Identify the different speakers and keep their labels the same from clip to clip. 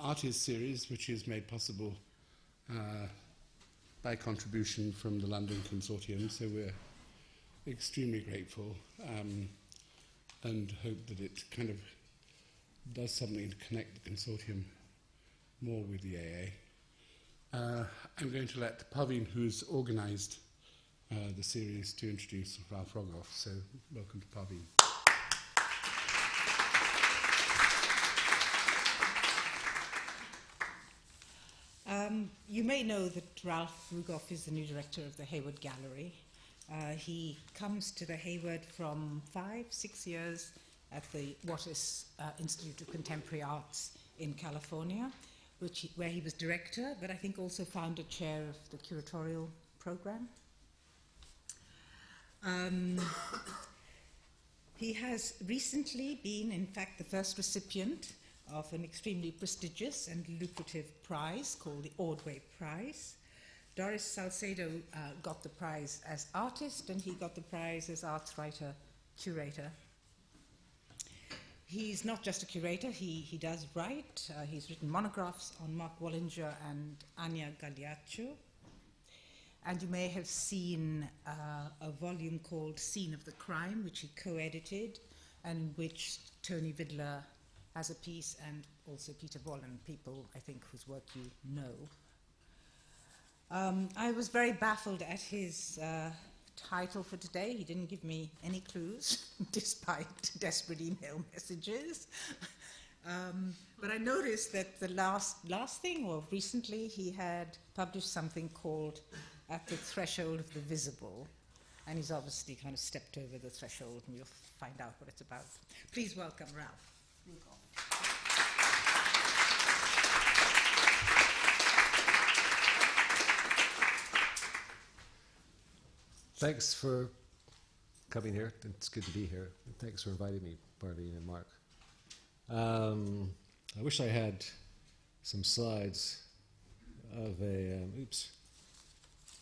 Speaker 1: artist series, which is made possible by contribution from the London Consortium, so we're extremely grateful and hope that it kind of does something to connect the consortium more with the AA. I'm going to let Parveen, who's organised the series, to introduce Ralph Rugoff. So welcome to Parveen.
Speaker 2: You may know that Ralph Rugoff is the new director of the Hayward Gallery. He comes to the Hayward from 5-6 years at the Wattis Institute of Contemporary Arts in California, where he was director, but I think also founded chair of the curatorial program. He has recently been, in fact, the first recipient of an extremely prestigious and lucrative prize called the Ordway Prize. Doris Salcedo got the prize as artist, and he got the prize as arts writer, curator. He's not just a curator, he does write. He's written monographs on Mark Wallinger and Anya Gagliaccio. And you may have seen a volume called Scene of the Crime, which he co-edited, and which Tony Vidler has a piece, and also Peter Bolland, people, I think, whose work you know. I was very baffled at his title for today. He didn't give me any clues, despite desperate email messages. But I noticed that the last thing, or recently, he had published something called At the Threshold of the Visible. And he's obviously kind of stepped over the threshold, and you'll find out what it's about. Please welcome Ralph Rugoff.
Speaker 3: Thanks for coming here. It's good to be here. And thanks for inviting me, Parveen and Mark. I wish I had some slides of a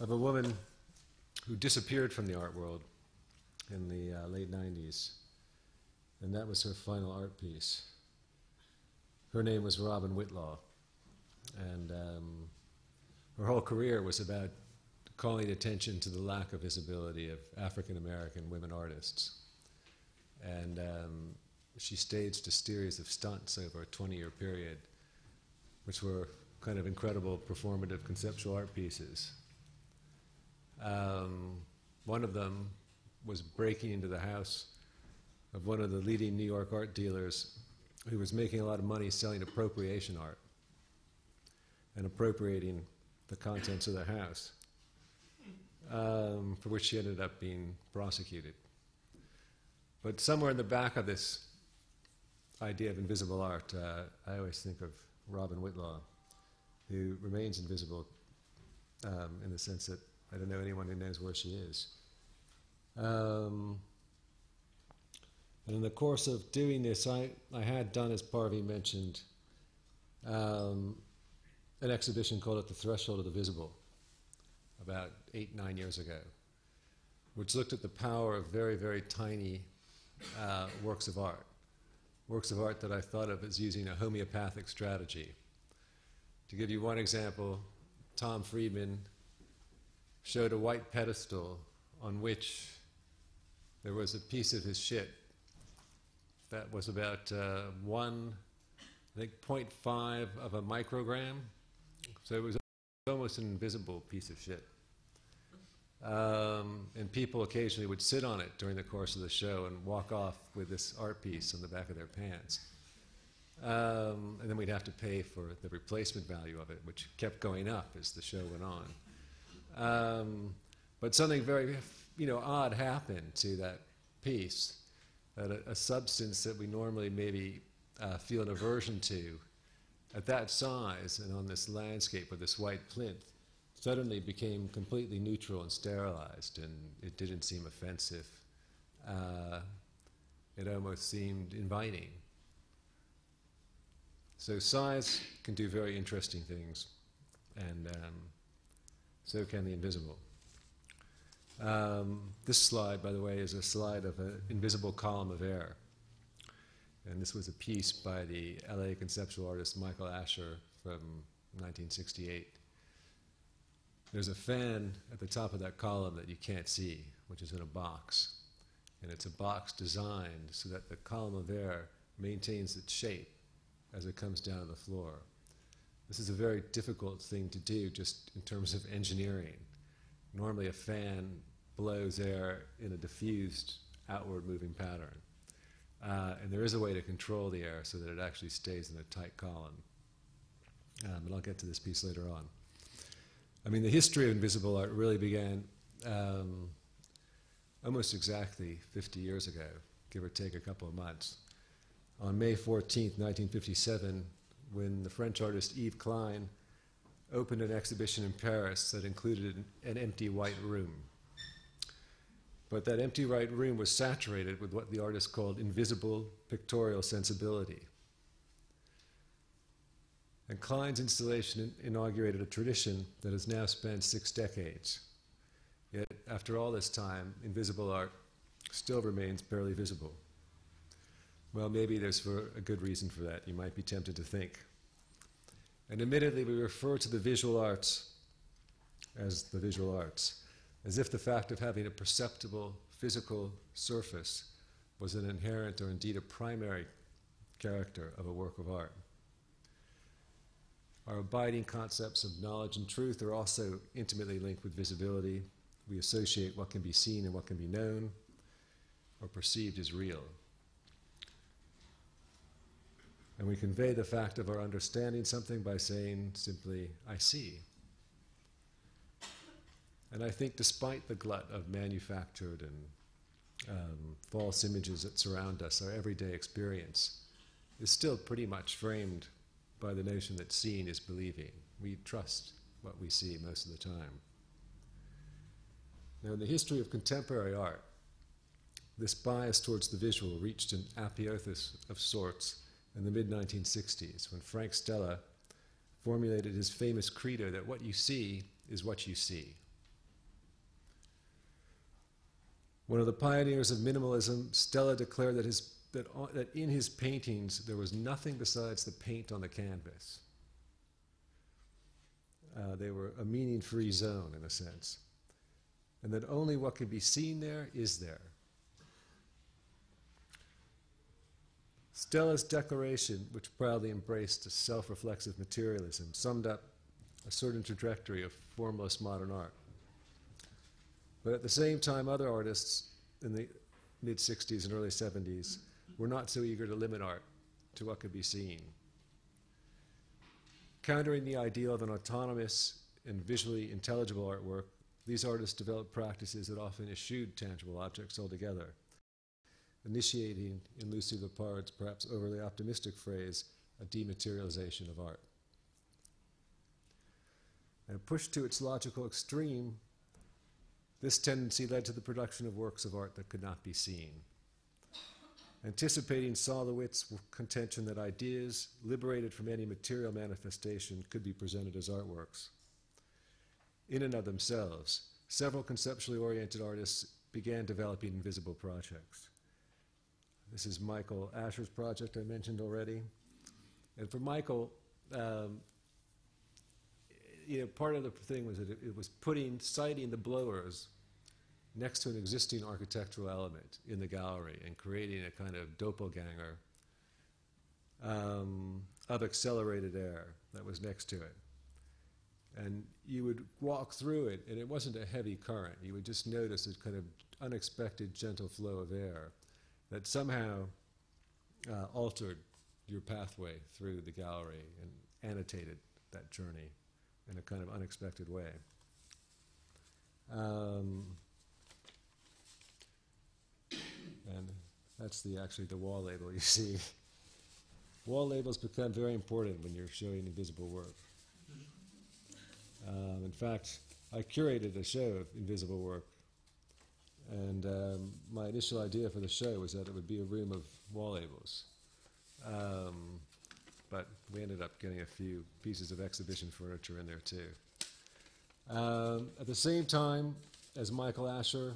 Speaker 3: woman who disappeared from the art world in the late 90s, and that was her final art piece. Her name was Robin Whitlock, and her whole career was about calling attention to the lack of visibility of African American women artists. And she staged a series of stunts over a 20-year period, which were kind of incredible performative conceptual art pieces. One of them was breaking into the house of one of the leading New York art dealers who was making a lot of money selling appropriation art and appropriating the contents of the house, for which she ended up being prosecuted. But somewhere in the back of this idea of invisible art, I always think of Robin Whitlock, who remains invisible in the sense that I don't know anyone who knows where she is. And in the course of doing this, I had done, as Parveen mentioned, an exhibition called At the Threshold of the Visible, about 8-9 years ago, which looked at the power of very, very tiny works of art that I thought of as using a homeopathic strategy. To give you one example, Tom Friedman showed a white pedestal on which there was a piece of his shit that was about 0.5 of a microgram. So it was almost an invisible piece of shit. And people occasionally would sit on it during the course of the show and walk off with this art piece on the back of their pants. And then we'd have to pay for the replacement value of it, which kept going up as the show went on. But something very, odd happened to that piece, that a substance that we normally maybe feel an aversion to, at that size and on this landscape with this white plinth, suddenly became completely neutral and sterilized, and it didn't seem offensive. It almost seemed inviting. So size can do very interesting things, and so can the invisible. This slide, by the way, is a slide of an invisible column of air. And this was a piece by the LA conceptual artist Michael Asher from 1968. There's a fan at the top of that column that you can't see, which is in a box. And it's a box designed so that the column of air maintains its shape as it comes down to the floor. This is a very difficult thing to do just in terms of engineering. Normally a fan blows air in a diffused outward moving pattern. And there is a way to control the air so that it actually stays in a tight column. And I'll get to this piece later on. I mean, the history of invisible art really began almost exactly 50 years ago, give or take a couple of months. On May 14th, 1957, when the French artist Yves Klein opened an exhibition in Paris that included an empty white room. But that empty white room was saturated with what the artist called invisible pictorial sensibility. And Klein's installation inaugurated a tradition that has now spanned 6 decades. Yet, after all this time, invisible art still remains barely visible. Well, maybe there's a good reason for that, you might be tempted to think. And admittedly, we refer to the visual arts as the visual arts, as if the fact of having a perceptible physical surface was an inherent or indeed a primary character of a work of art. Our abiding concepts of knowledge and truth are also intimately linked with visibility. We associate what can be seen and what can be known or perceived as real. And we convey the fact of our understanding something by saying simply, I see. And I think despite the glut of manufactured and false images that surround us, our everyday experience is still pretty much framed by the notion that seeing is believing. We trust what we see most of the time. Now, in the history of contemporary art, this bias towards the visual reached an apotheosis of sorts in the mid-1960s, when Frank Stella formulated his famous credo that what you see is what you see. One of the pioneers of minimalism, Stella declared that in his paintings there was nothing besides the paint on the canvas. They were a meaning-free zone, in a sense, and that only what can be seen there is there. Stella's declaration, which proudly embraced a self-reflexive materialism, summed up a certain trajectory of formless modern art. But at the same time, other artists in the mid-60s and early 70s were not so eager to limit art to what could be seen. Countering the ideal of an autonomous and visually intelligible artwork, these artists developed practices that often eschewed tangible objects altogether, initiating, in Lucy Lepard's perhaps overly optimistic phrase, a dematerialization of art. And pushed to its logical extreme, this tendency led to the production of works of art that could not be seen. Anticipating Saul LeWitt's contention that ideas, liberated from any material manifestation, could be presented as artworks. In and of themselves, several conceptually oriented artists began developing invisible projects. This is Michael Asher's project I mentioned already. And for Michael, part of the thing was that it was citing the blowers next to an existing architectural element in the gallery and creating a kind of doppelganger of accelerated air that was next to it. And you would walk through it, and it wasn't a heavy current. You would just notice a kind of unexpected gentle flow of air that somehow altered your pathway through the gallery and annotated that journey in a kind of unexpected way. And that's actually the wall label you see. Wall labels become very important when you're showing invisible work. In fact, I curated a show of invisible work, and my initial idea for the show was that it would be a room of wall labels. But we ended up getting a few pieces of exhibition furniture in there too. At the same time as Michael Asher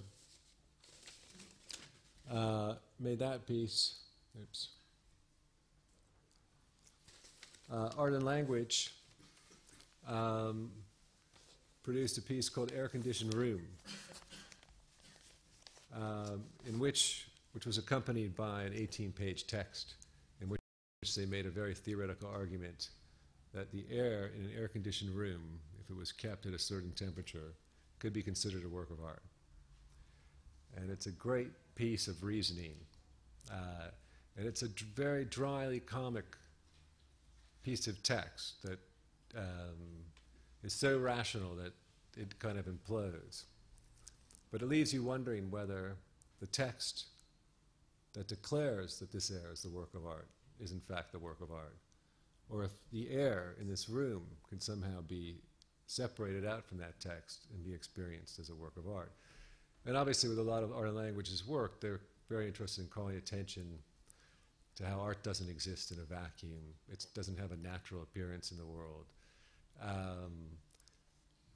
Speaker 3: made that piece, Art and Language produced a piece called Air Conditioned Room, which was accompanied by an 18-page text in which they made a very theoretical argument that the air in an air-conditioned room, if it was kept at a certain temperature, could be considered a work of art. And it's a great piece of reasoning. And it's a very dryly comic piece of text that is so rational that it kind of implodes. But it leaves you wondering whether the text that declares that this air is the work of art is in fact the work of art, or if the air in this room can somehow be separated out from that text and be experienced as a work of art. And obviously with a lot of Art and Language's work, they're very interested in calling attention to how art doesn't exist in a vacuum. It doesn't have a natural appearance in the world.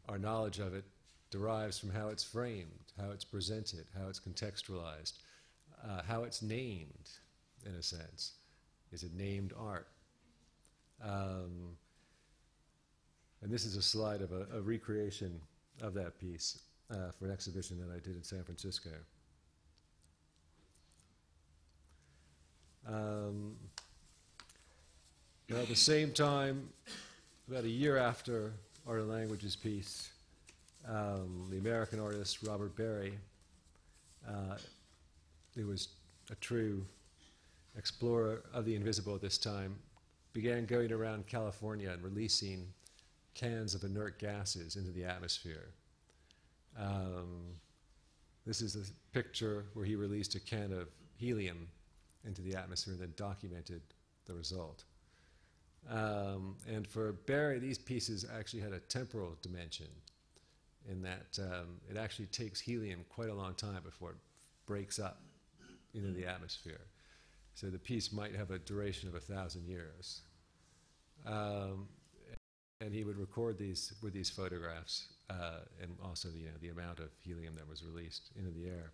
Speaker 3: Our knowledge of it derives from how it's framed, how it's presented, how it's contextualized, how it's named, in a sense. Is it named art? And this is a slide of a recreation of that piece for an exhibition that I did in San Francisco. Now at the same time, about a year after Art and Language's piece, the American artist Robert Barry, who was a true explorer of the invisible at this time, began going around California and releasing cans of inert gases into the atmosphere. This is a picture where he released a can of helium into the atmosphere and then documented the result. And for Barry, these pieces actually had a temporal dimension in that it actually takes helium quite a long time before it breaks up into the atmosphere. So the piece might have a duration of 1,000 years. And he would record these with these photographs and also the amount of helium that was released into the air.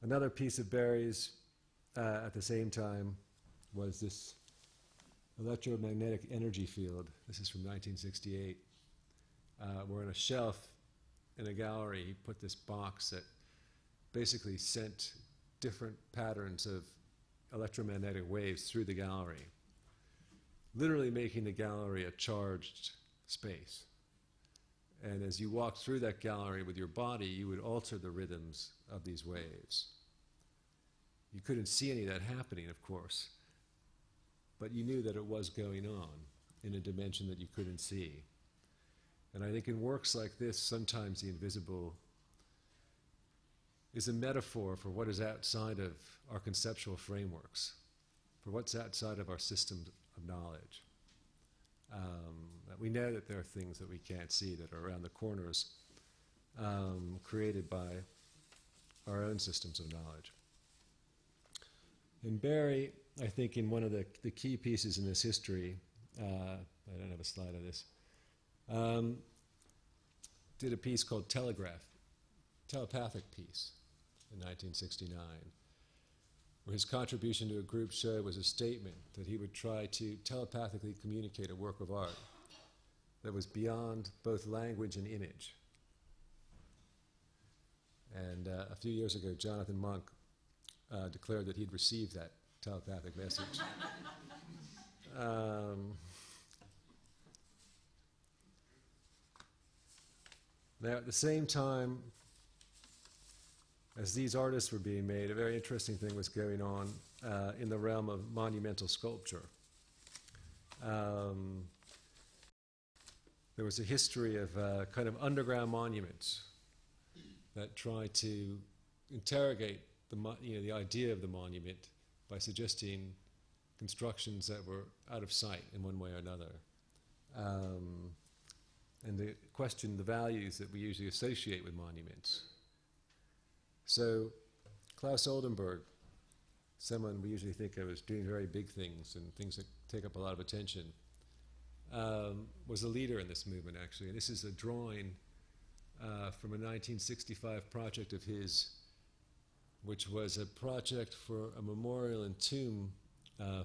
Speaker 3: Another piece of Barry's at the same time was this electromagnetic energy field. This is from 1968, where on a shelf in a gallery he put this box that basically sent different patterns of electromagnetic waves through the gallery, literally making the gallery a charged space. And as you walked through that gallery with your body, you would alter the rhythms of these waves. You couldn't see any of that happening, of course, but you knew that it was going on in a dimension that you couldn't see. And I think in works like this, sometimes the invisible is a metaphor for what is outside of our conceptual frameworks, for what's outside of our systems of knowledge. That we know that there are things that we can't see that are around the corners, created by our own systems of knowledge. And Barry, I think in one of the key pieces in this history, I don't have a slide of this, did a piece called Telepathic Piece in 1969, where his contribution to a group show was a statement that he would try to telepathically communicate a work of art that was beyond both language and image. And a few years ago, Jonathan Monk declared that he'd received that telepathic message. Now, at the same time as these artists were being made, a very interesting thing was going on in the realm of monumental sculpture. There was a history of kind of underground monuments that try to interrogate the idea of the monument by suggesting constructions that were out of sight in one way or another. And they question the values that we usually associate with monuments. So Klaus Oldenburg, someone we usually think of as doing very big things and things that take up a lot of attention, was a leader in this movement, actually. And this is a drawing from a 1965 project of his which was a project for a memorial and tomb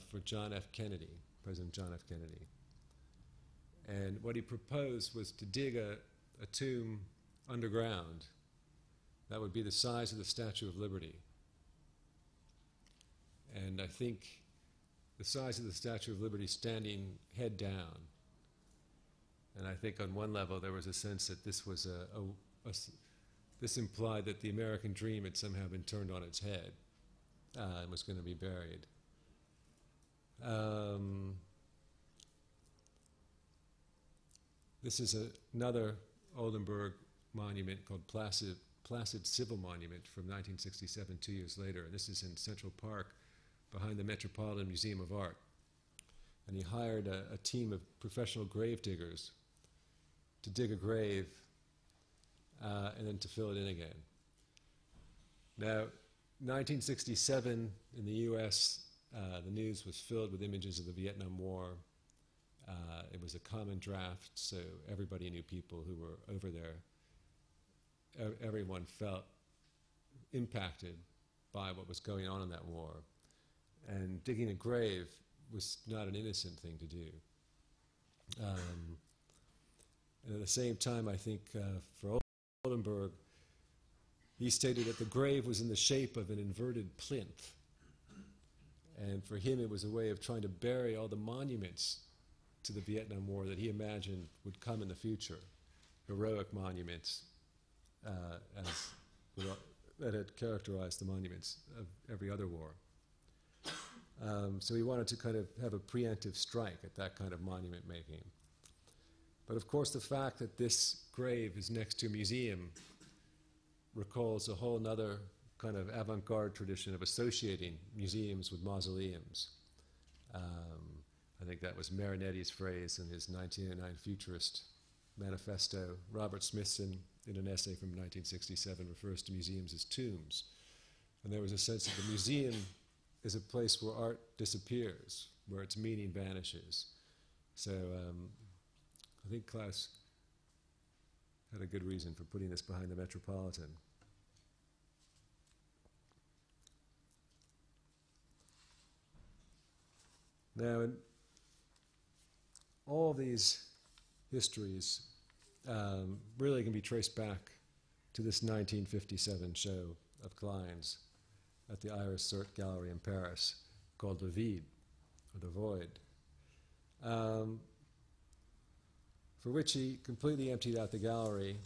Speaker 3: for John F. Kennedy, President John F. Kennedy. And what he proposed was to dig a tomb underground that would be the size of the Statue of Liberty. And I think the size of the Statue of Liberty standing head down. And I think on one level there was a sense that this was this implied that the American dream had somehow been turned on its head and was going to be buried. This is another Oldenburg monument called Placid Civil Monument from 1967, 2 years later. And this is in Central Park behind the Metropolitan Museum of Art. And he hired a team of professional grave diggers to dig a grave and then to fill it in again. Now, 1967 in the US, the news was filled with images of the Vietnam War. It was a common draft, so everybody knew people who were over there. Everyone felt impacted by what was going on in that war. And digging a grave was not an innocent thing to do. And at the same time, I think for Oldenburg, he stated that the grave was in the shape of an inverted plinth. And for him, it was a way of trying to bury all the monuments to the Vietnam War that he imagined would come in the future, heroic monuments that had characterized the monuments of every other war. So he wanted to kind of have a preemptive strike at that kind of monument making. But of course, the fact that this grave is next to a museum recalls a whole other kind of avant-garde tradition of associating museums with mausoleums. I think that was Marinetti's phrase in his 1909 Futurist Manifesto. Robert Smithson, in an essay from 1967, refers to museums as tombs. And there was a sense that the museum is a place where art disappears, where its meaning vanishes. So I think Klaus had a good reason for putting this behind the Metropolitan. Now, in all these histories really can be traced back to this 1957 show of Klein's at the Iris Cert Gallery in Paris called Le Vide, or The Void, for which he completely emptied out the gallery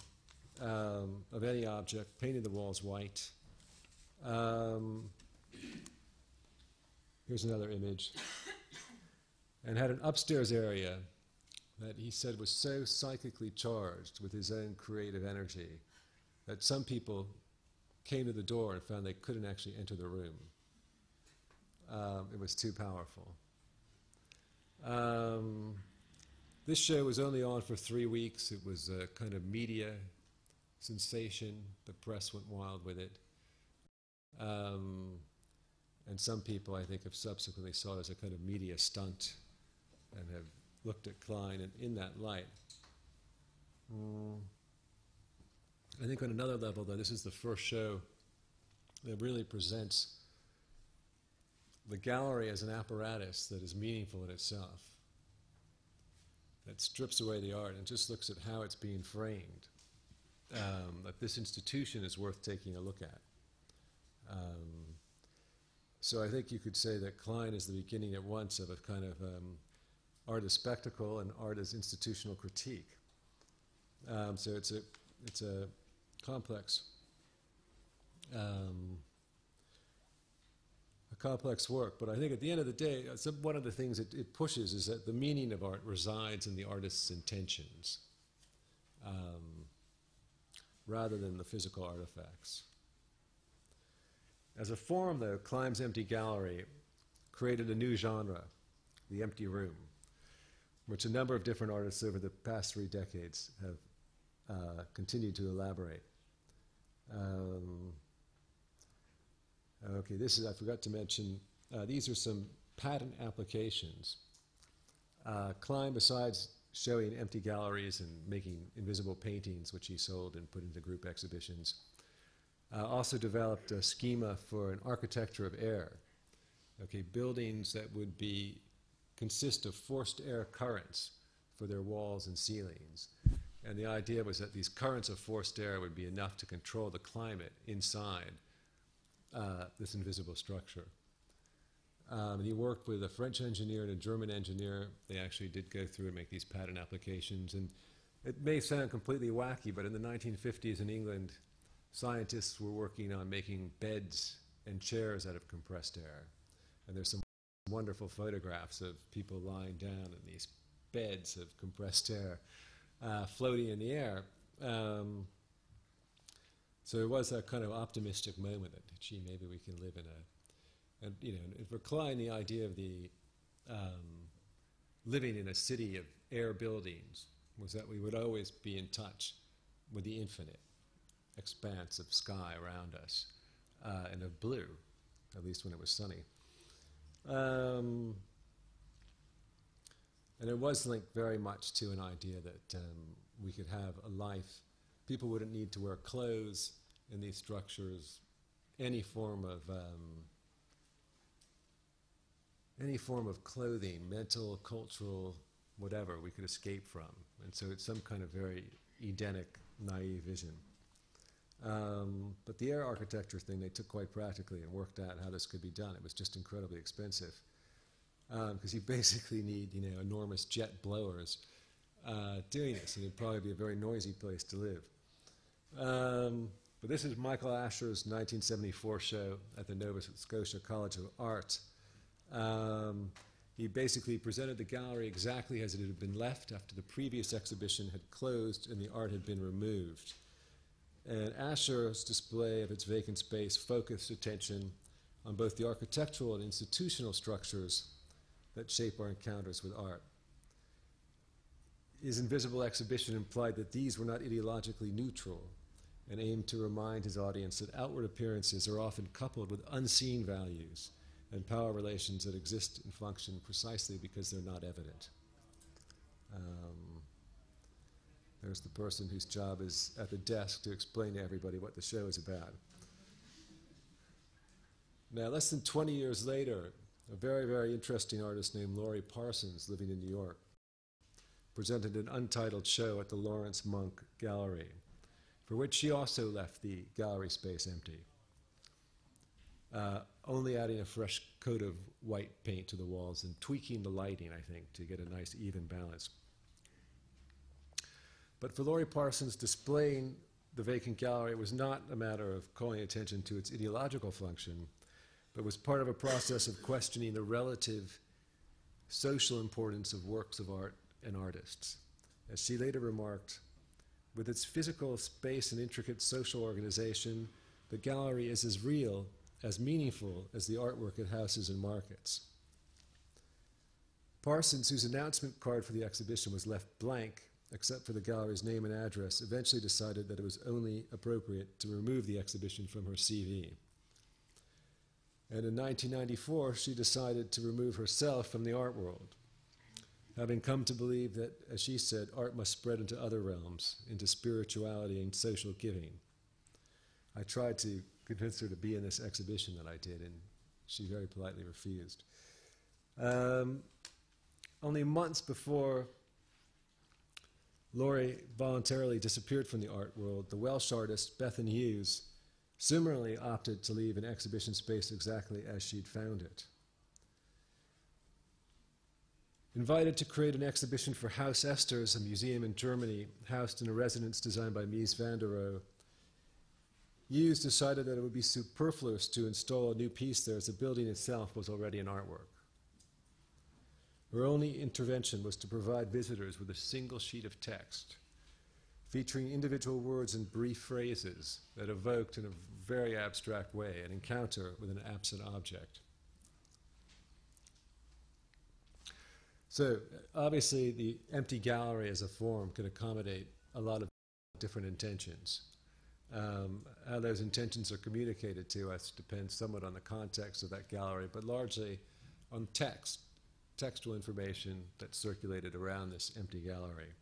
Speaker 3: of any object, painted the walls white. Here's another image. And had an upstairs area that he said was so psychically charged with his own creative energy that some people came to the door and found they couldn't actually enter the room. It was too powerful. This show was only on for 3 weeks. It was a kind of media sensation. The press went wild with it. And some people, I think, have subsequently saw it as a kind of media stunt and have looked at Klein in that light. I think on another level, though, this is the first show that really presents the gallery as an apparatus that is meaningful in itself, that strips away the art and just looks at how it's being framed, that this institution is worth taking a look at. So I think you could say that Klein is the beginning at once of a kind of art as spectacle and art as institutional critique. So it's a complex work, but I think at the end of the day, one of the things it pushes is that the meaning of art resides in the artist's intentions, rather than the physical artifacts. As a form, though, Klein's empty gallery created a new genre, the empty room, which a number of different artists over the past 3 decades have continued to elaborate. Okay, I forgot to mention, these are some patent applications. Klein, besides showing empty galleries and making invisible paintings, which he sold and put into group exhibitions, also developed a schema for an architecture of air. Okay, buildings that would consist of forced air currents for their walls and ceilings. And the idea was that these currents of forced air would be enough to control the climate inside this invisible structure. He worked with a French engineer and a German engineer. They actually did go through and make these pattern applications. And it may sound completely wacky, but in the 1950s in England, scientists were working on making beds and chairs out of compressed air. And there's some wonderful photographs of people lying down in these beds of compressed air floating in the air. So it was a kind of optimistic moment that, gee, maybe we can live in a, and if recline the idea of the living in a city of air buildings was that we would always be in touch with the infinite expanse of sky around us and of blue, at least when it was sunny. And it was linked very much to an idea that we could have a life. People wouldn't need to wear clothes in these structures, any form of clothing, mental, cultural, whatever, we could escape from. And so it's some kind of very Edenic, naive vision. But the air architecture thing they took quite practically and worked out how this could be done. It was just incredibly expensive because you basically need enormous jet blowers doing this, and it'd probably be a very noisy place to live. But this is Michael Asher's 1974 show at the Nova Scotia College of Art. He basically presented the gallery exactly as it had been left after the previous exhibition had closed and the art had been removed. And Asher's display of its vacant space focused attention on both the architectural and institutional structures that shape our encounters with art. His invisible exhibition implied that these were not ideologically neutral and aimed to remind his audience that outward appearances are often coupled with unseen values and power relations that exist and function precisely because they're not evident. There's the person whose job is at the desk to explain to everybody what the show is about. Now, less than 20 years later, a very, very interesting artist named Laurie Parsons, living in New York, presented an untitled show at the Lawrence Monk Gallery, for which she also left the gallery space empty, only adding a fresh coat of white paint to the walls and tweaking the lighting, I think, to get a nice even balance. But for Laurie Parsons, displaying the vacant gallery was not a matter of calling attention to its ideological function, but was part of a process of questioning the relative social importance of works of art and artists. As she later remarked, with its physical space and intricate social organization, the gallery is as real, as meaningful as the artwork at houses and markets. Parsons, whose announcement card for the exhibition was left blank, except for the gallery's name and address, eventually decided that it was only appropriate to remove the exhibition from her CV. And in 1994, she decided to remove herself from the art world, having come to believe that, as she said, art must spread into other realms, into spirituality and social giving. I tried to convince her to be in this exhibition that I did, and she very politely refused. Only months before Laurie voluntarily disappeared from the art world, the Welsh artist Bethan Hughes similarly opted to leave an exhibition space exactly as she'd found it. Invited to create an exhibition for Haus Esters, a museum in Germany, housed in a residence designed by Mies van der Rohe, Hughes decided that it would be superfluous to install a new piece there as the building itself was already an artwork. Her only intervention was to provide visitors with a single sheet of text, featuring individual words and brief phrases that evoked in a very abstract way an encounter with an absent object. So, obviously, the empty gallery as a form can accommodate a lot of different intentions. How those intentions are communicated to us depends somewhat on the context of that gallery, but largely on textual information that circulated around this empty gallery.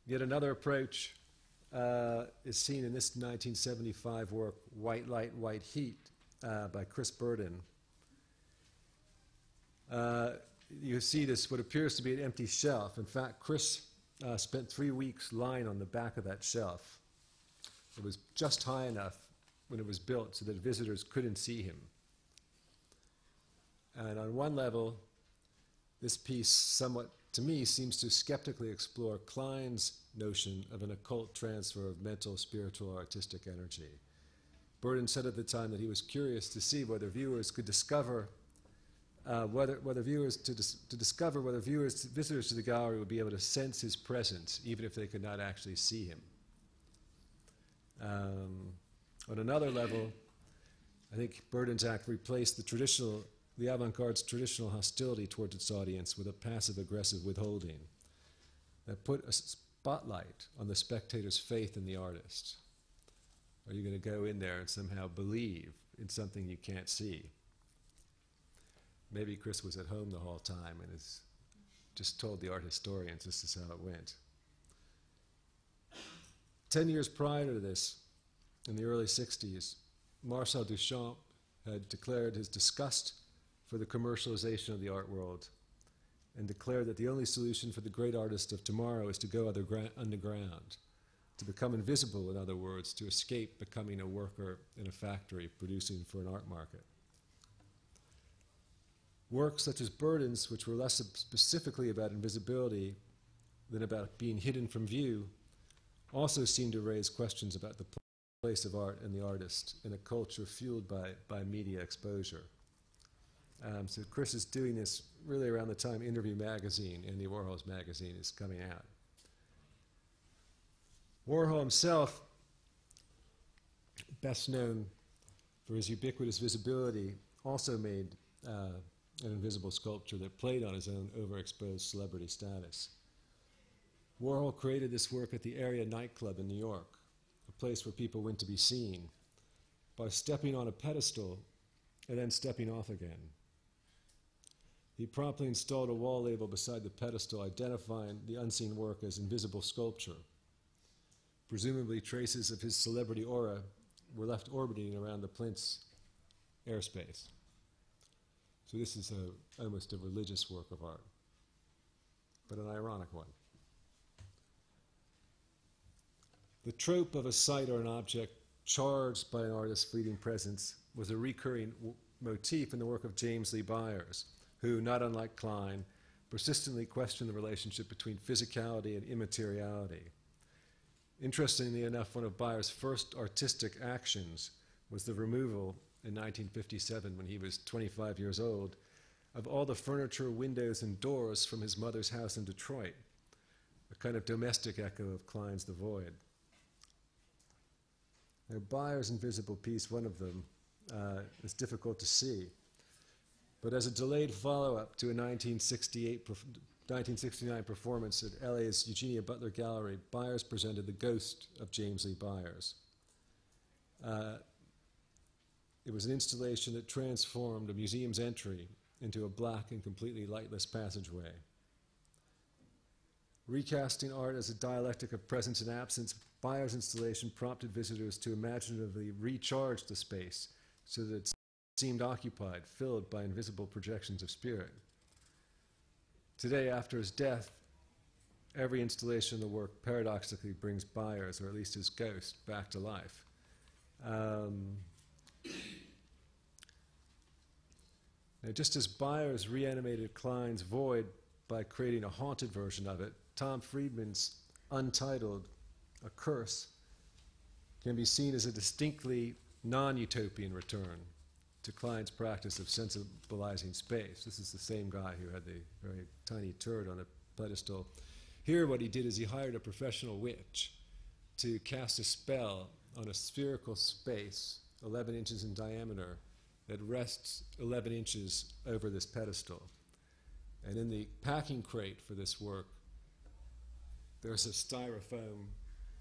Speaker 3: Yet another approach is seen in this 1975 work, White Light, White Heat, by Chris Burden. You see this, what appears to be an empty shelf. In fact, Chris spent 3 weeks lying on the back of that shelf. It was just high enough when it was built so that visitors couldn't see him. And on one level, this piece somewhat, to me, seems to skeptically explore Klein's notion of an occult transfer of mental, spiritual, artistic energy. Burden said at the time that he was curious to see whether viewers could discover visitors to the gallery would be able to sense his presence, even if they could not actually see him. On another level, I think Burden's act replaced the avant-garde's traditional hostility towards its audience with a passive-aggressive withholding that put a spotlight on the spectator's faith in the artist. Are you going to go in there and somehow believe in something you can't see? Maybe Chris was at home the whole time and has just told the art historians this is how it went. 10 years prior to this, in the early 60s, Marcel Duchamp had declared his disgust for the commercialization of the art world and declared that the only solution for the great artist of tomorrow is to go underground, to become invisible, in other words, to escape becoming a worker in a factory producing for an art market. Works such as Burden's, which were less specifically about invisibility than about being hidden from view, also seem to raise questions about the place of art and the artist in a culture fueled by media exposure. So Chris is doing this really around the time Interview magazine, Andy Warhol's magazine, is coming out. Warhol himself, best known for his ubiquitous visibility, also made an invisible sculpture that played on his own overexposed celebrity status. Warhol created this work at the Area nightclub in New York, a place where people went to be seen, by stepping on a pedestal and then stepping off again. He promptly installed a wall label beside the pedestal identifying the unseen work as invisible sculpture. Presumably traces of his celebrity aura were left orbiting around the plinth's airspace. So this is almost a religious work of art, but an ironic one. The trope of a site or an object charged by an artist's fleeting presence was a recurring motif in the work of James Lee Byers, who, not unlike Klein, persistently questioned the relationship between physicality and immateriality. Interestingly enough, one of Byers' first artistic actions was the removal, in 1957, when he was 25 years old, of all the furniture, windows, and doors from his mother's house in Detroit, a kind of domestic echo of Klein's The Void. Now, Byers' invisible piece, one of them, is difficult to see. But as a delayed follow-up to a 1969 performance at LA's Eugenia Butler Gallery, Byers presented The Ghost of James Lee Byers. It was an installation that transformed a museum's entry into a black and completely lightless passageway. Recasting art as a dialectic of presence and absence, Byers' installation prompted visitors to imaginatively recharge the space so that it seemed occupied, filled by invisible projections of spirit. Today, after his death, every installation of the work paradoxically brings Byers, or at least his ghost, back to life. Now, just as Byers reanimated Klein's Void by creating a haunted version of it, Tom Friedman's Untitled, A Curse, can be seen as a distinctly non-utopian return to Klein's practice of sensibilizing space. This is the same guy who had the very tiny turd on a pedestal. Here what he did is he hired a professional witch to cast a spell on a spherical space 11 inches in diameter that rests 11 inches over this pedestal. And in the packing crate for this work, there's a styrofoam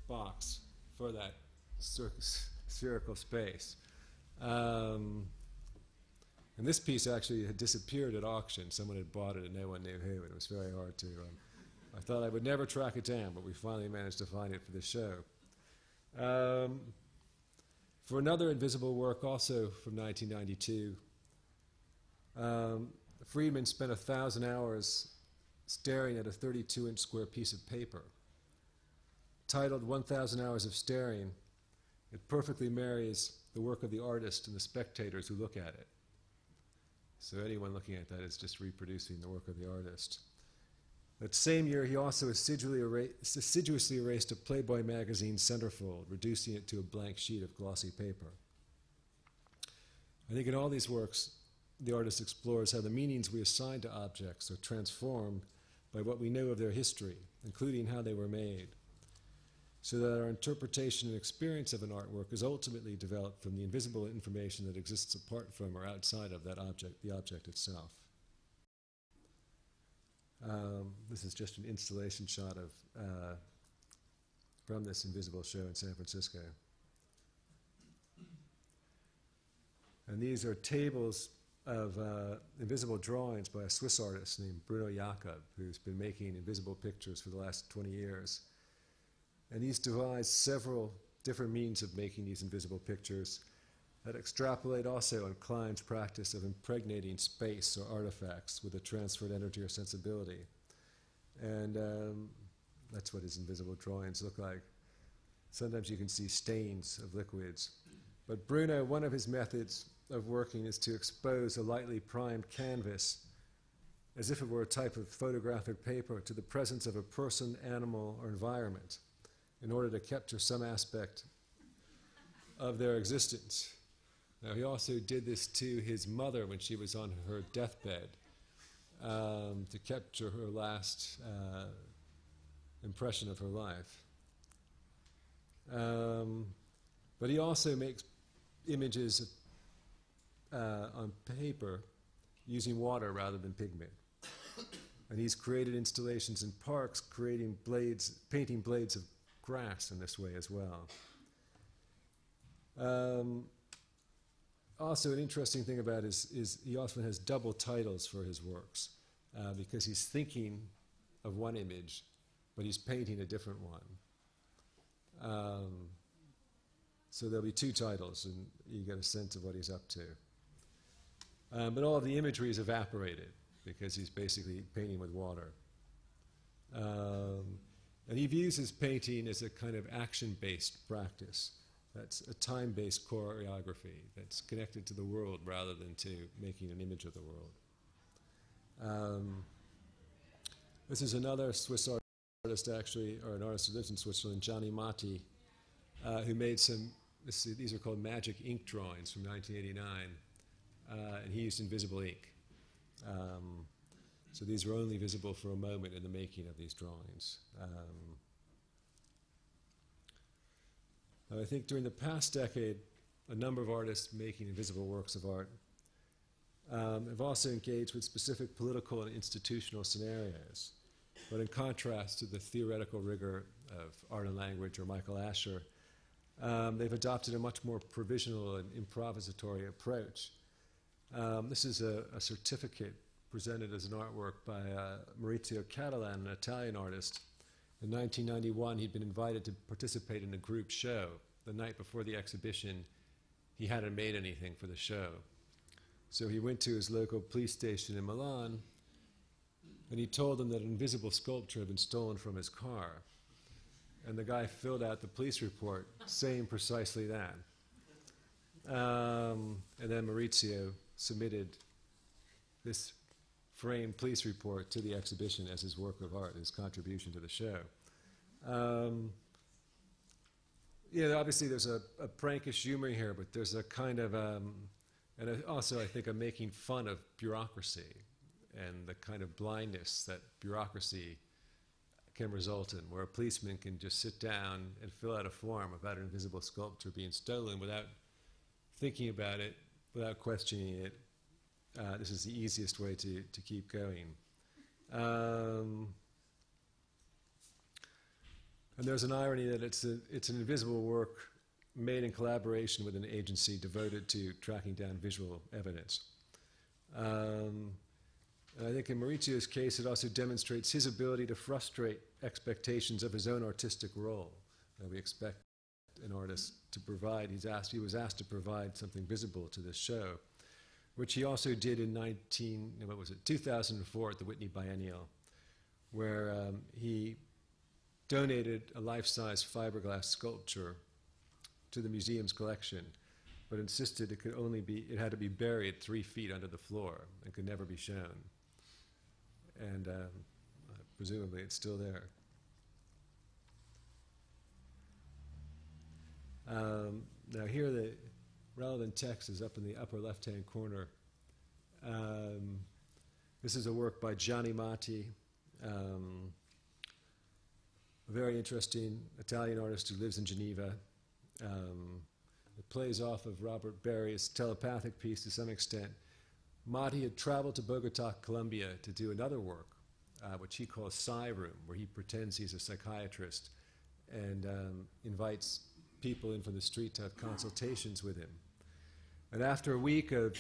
Speaker 3: box for that spherical space. And this piece actually had disappeared at auction. Someone had bought it and no one knew who, and it was very hard to... I thought I would never track it down, but we finally managed to find it for the show. For another invisible work, also from 1992, Friedman spent 1,000 hours staring at a 32-inch square piece of paper. Titled 1,000 Hours of Staring, it perfectly marries the work of the artist and the spectators who look at it. So anyone looking at that is just reproducing the work of the artist. That same year, he also assiduously erased a Playboy magazine centerfold, reducing it to a blank sheet of glossy paper. I think in all these works, the artist explores how the meanings we assign to objects are transformed by what we know of their history, including how they were made, so that our interpretation and experience of an artwork is ultimately developed from the invisible information that exists apart from or outside of that object, the object itself. This is just an installation shot of from this invisible show in San Francisco. And these are tables of invisible drawings by a Swiss artist named Bruno Jakob, who's been making invisible pictures for the last 20 years. And he's devised several different means of making these invisible pictures that extrapolate also on Klein's practice of impregnating space or artifacts with a transferred energy or sensibility. And that's what his invisible drawings look like. Sometimes you can see stains of liquids. But Bruno, one of his methods of working is to expose a lightly primed canvas as if it were a type of photographic paper to the presence of a person, animal, or environment in order to capture some aspect of their existence. Now, he also did this to his mother when she was on her deathbed to capture her last impression of her life. But he also makes images on paper using water rather than pigment. And he's created installations in parks, painting blades of grass in this way as well. Also, an interesting thing about is he often has double titles for his works because he's thinking of one image, but he's painting a different one. So there'll be two titles, and you get a sense of what he's up to. But all of the imagery is evaporated because he's basically painting with water. And he views his painting as a kind of action-based practice. That's a time-based choreography that's connected to the world rather than to making an image of the world. This is another Swiss artist, actually, or an artist who lives in Switzerland, Johnny Monte, who made some, these are called magic ink drawings from 1989, and he used invisible ink. So these were only visible for a moment in the making of these drawings. I think during the past decade, a number of artists making invisible works of art have also engaged with specific political and institutional scenarios. But in contrast to the theoretical rigor of art and language or Michael Asher, they've adopted a much more provisional and improvisatory approach. This is a certificate presented as an artwork by Maurizio Catalan, an Italian artist. In 1991, he'd been invited to participate in a group show. The night before the exhibition, he hadn't made anything for the show. So he went to his local police station in Milan, and he told them that an invisible sculpture had been stolen from his car. And the guy filled out the police report saying precisely that. And then Maurizio submitted this framed police report to the exhibition as his work of art, his contribution to the show. Obviously there's a prankish humor here, but there's a kind of, and also I think a making fun of bureaucracy and the kind of blindness that bureaucracy can result in, where a policeman can just sit down and fill out a form about an invisible sculpture being stolen without thinking about it, without questioning it. This is the easiest way to keep going. And there's an irony that it's an invisible work made in collaboration with an agency devoted to tracking down visual evidence. And I think in Maurizio's case, it also demonstrates his ability to frustrate expectations of his own artistic role. We expect an artist to provide. He was asked to provide something visible to this show, which he also did in 2004 at the Whitney Biennial, where he donated a life-size fiberglass sculpture to the museum's collection, but insisted it had to be buried 3 feet under the floor and could never be shown. And presumably it's still there. Now here the relevant text is up in the upper left-hand corner. This is a work by Gianni Monte, a very interesting Italian artist who lives in Geneva. It plays off of Robert Barry's telepathic piece to some extent. Monte had traveled to Bogota, Colombia to do another work, which he calls Psi Room, where he pretends he's a psychiatrist and invites people in from the street to have consultations with him. And after a week of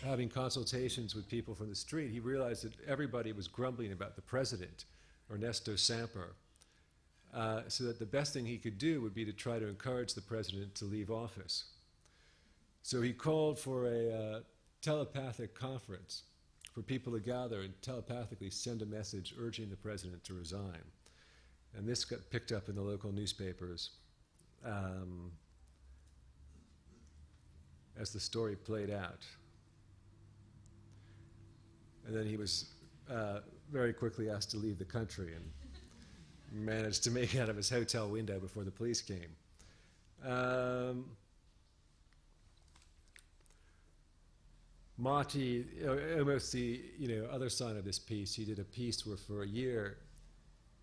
Speaker 3: having consultations with people from the street, he realized that everybody was grumbling about the president, Ernesto Samper, so that the best thing he could do would be to try to encourage the president to leave office. So he called for a telepathic conference for people to gather and telepathically send a message urging the president to resign. And this got picked up in the local newspapers as the story played out. And then he was very quickly asked to leave the country and managed to make it out of his hotel window before the police came. Monte, almost the other side of this piece, he did a piece where for a year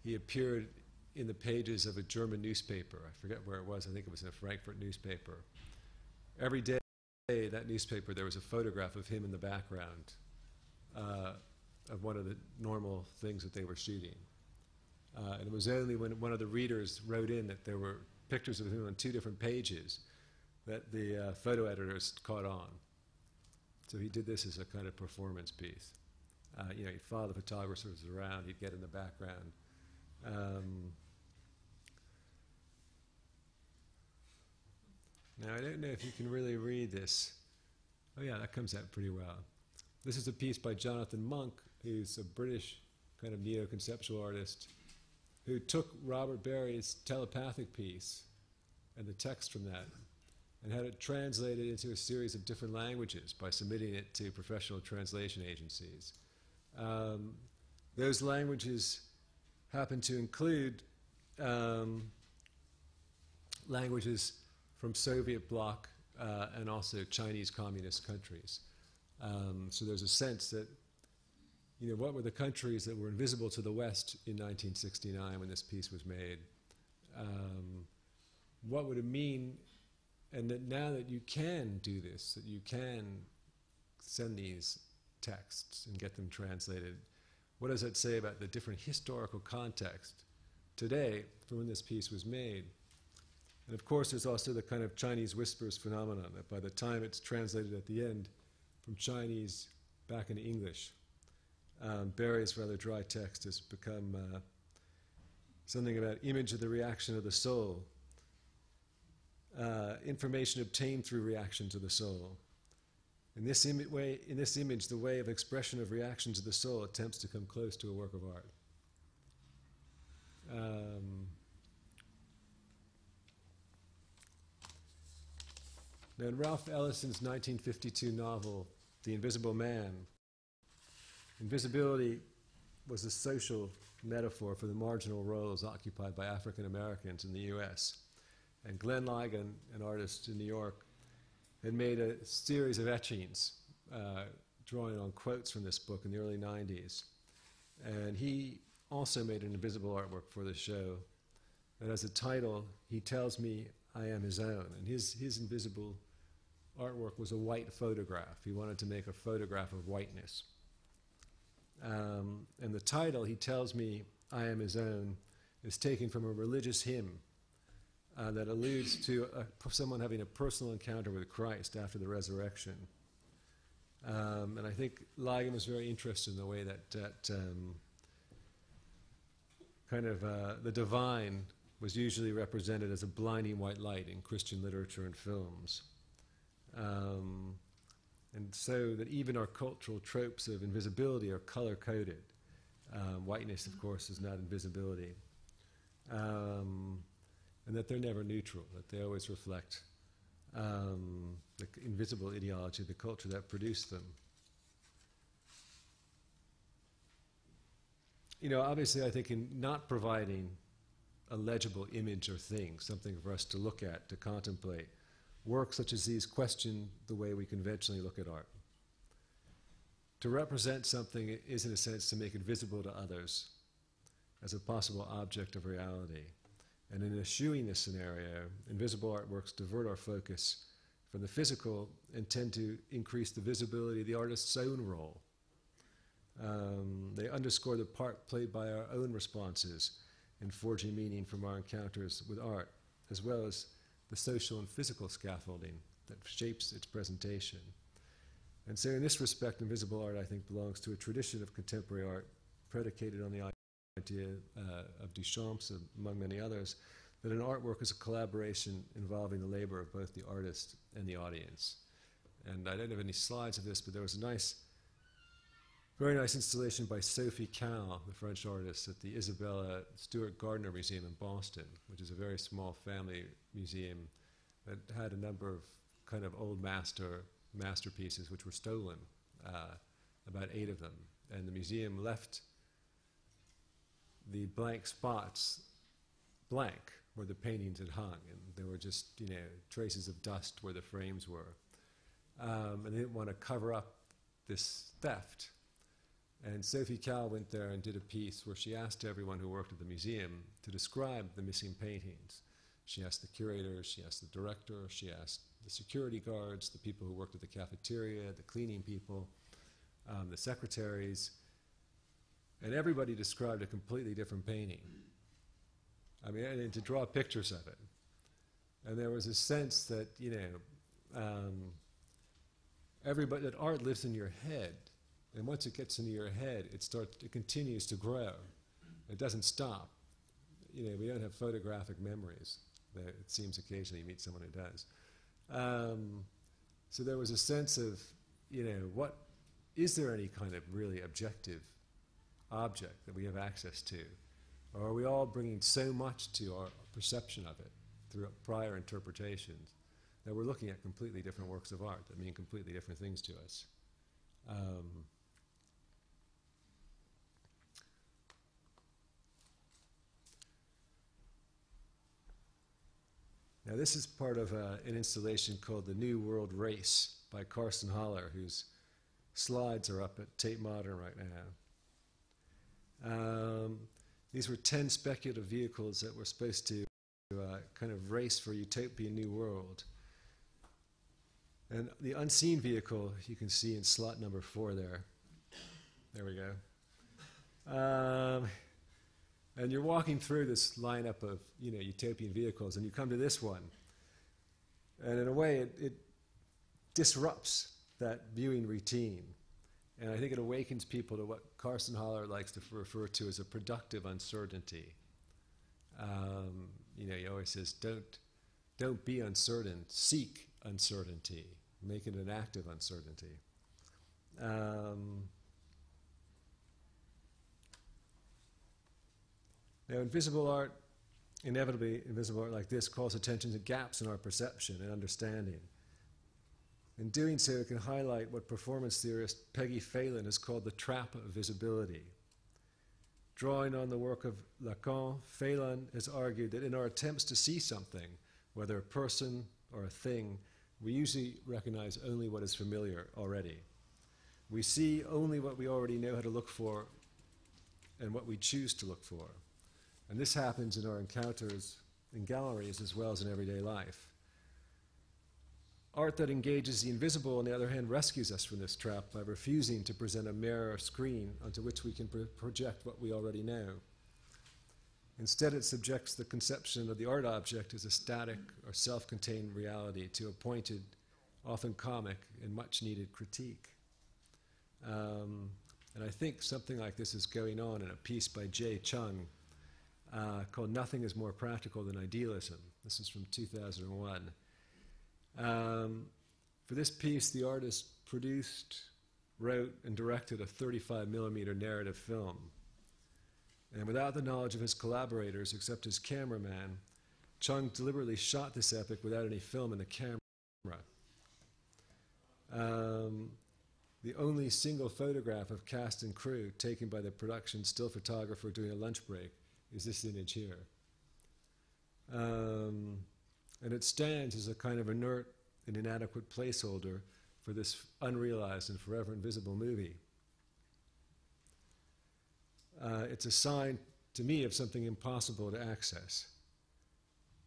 Speaker 3: he appeared in the pages of a German newspaper. I forget where it was. I think it was in a Frankfurt newspaper. Every day, that newspaper, there was a photograph of him in the background of one of the normal things that they were shooting. And it was only when one of the readers wrote in that there were pictures of him on 2 different pages that the photo editors caught on. So he did this as a kind of performance piece. He'd follow the photographers around, he'd get in the background. Now, I don't know if you can really read this. Oh yeah, that comes out pretty well. This is a piece by Jonathan Monk, who's a British kind of neo-conceptual artist, who took Robert Barry's telepathic piece and the text from that and had it translated into a series of different languages by submitting it to professional translation agencies. Those languages happen to include languages from Soviet bloc and also Chinese communist countries. So there's a sense that, what were the countries that were invisible to the West in 1969 when this piece was made? What would it mean? And that now that you can do this, that you can send these texts and get them translated, what does that say about the different historical context today from when this piece was made? And of course, there's also the kind of Chinese whispers phenomenon, that by the time it's translated at the end from Chinese back into English, Barry's rather dry text has become something about image of the reaction of the soul, information obtained through reaction to the soul. In this image, the way of expression of reaction to the soul attempts to come close to a work of art. Now, in Ralph Ellison's 1952 novel, The Invisible Man, invisibility was a social metaphor for the marginal roles occupied by African Americans in the US. And Glenn Ligon, an artist in New York, had made a series of etchings drawing on quotes from this book in the early 90s. And he also made an invisible artwork for the show. And as a title, He Tells Me I Am His Own. And his invisible artwork was a white photograph. He wanted to make a photograph of whiteness. And the title, He Tells Me I Am His Own, is taken from a religious hymn that alludes to someone having a personal encounter with Christ after the resurrection. And I think Ligon was very interested in the way that kind of the divine was usually represented as a blinding white light in Christian literature and films. And so that even our cultural tropes of invisibility are color-coded. Whiteness, of course, is not invisibility. And that they're never neutral, that they always reflect the invisible ideology of the culture that produced them. You know, obviously, I think in not providing a legible image or thing, something for us to look at, to contemplate, works such as these question the way we conventionally look at art. To represent something is, in a sense, to make it visible to others as a possible object of reality. And in eschewing this scenario, invisible artworks divert our focus from the physical and tend to increase the visibility of the artist's own role. They underscore the part played by our own responses in forging meaning from our encounters with art, as well as the social and physical scaffolding that shapes its presentation. And so in this respect, invisible art, I think, belongs to a tradition of contemporary art predicated on the idea of Duchamp's, among many others, that an artwork is a collaboration involving the labor of both the artist and the audience. And I don't have any slides of this, but there was a very nice installation by Sophie Calle, the French artist, at the Isabella Stewart Gardner Museum in Boston, which is a very small family museum that had a number of kind of old masterpieces which were stolen, about 8 of them. And the museum left the blank spots blank where the paintings had hung, and there were just, you know, traces of dust where the frames were. And they didn't want to cover up this theft. And Sophie Calle went there and did a piece where she asked everyone who worked at the museum to describe the missing paintings. She asked the curators, she asked the director, she asked the security guards, the people who worked at the cafeteria, the cleaning people, the secretaries, and everybody described a completely different painting. I mean, and to draw pictures of it. And there was a sense that, you know, that art lives in your head. And once it gets into your head, it continues to grow. It doesn't stop. You know, we don't have photographic memories. It seems occasionally you meet someone who does. So there was a sense of, you know, is there any kind of really objective object that we have access to? Or are we all bringing so much to our perception of it through prior interpretations that we're looking at completely different works of art that mean completely different things to us? Now this is part of an installation called The New World Race by Carson Holler, whose slides are up at Tate Modern right now. These were 10 speculative vehicles that were supposed to kind of race for a utopian new world. And the unseen vehicle you can see in slot number 4 there. There we go. And you're walking through this lineup of, you know, utopian vehicles, and you come to this one. And in a way, it disrupts that viewing routine. And I think it awakens people to what Carson Holler likes to refer to as a productive uncertainty. You know, he always says, don't be uncertain, seek uncertainty. Make it an active uncertainty. Now, invisible art, inevitably invisible art like this, calls attention to gaps in our perception and understanding. In doing so, it can highlight what performance theorist Peggy Phelan has called the trap of visibility. Drawing on the work of Lacan, Phelan has argued that in our attempts to see something, whether a person or a thing, we usually recognize only what is familiar already. We see only what we already know how to look for and what we choose to look for. And this happens in our encounters in galleries as well as in everyday life. Art that engages the invisible, on the other hand, rescues us from this trap by refusing to present a mirror or screen onto which we can project what we already know. Instead, it subjects the conception of the art object as a static or self-contained reality to a pointed, often comic, and much-needed critique. And I think something like this is going on in a piece by Jay Chung, called Nothing is More Practical Than Idealism. This is from 2001. For this piece, the artist produced, wrote, and directed a 35mm narrative film. And without the knowledge of his collaborators, except his cameraman, Chung deliberately shot this epic without any film in the camera. The only single photograph of cast and crew taken by the production still photographer during a lunch break is this image here. And it stands as a kind of inert and inadequate placeholder for this unrealized and forever invisible movie. It's a sign to me of something impossible to access.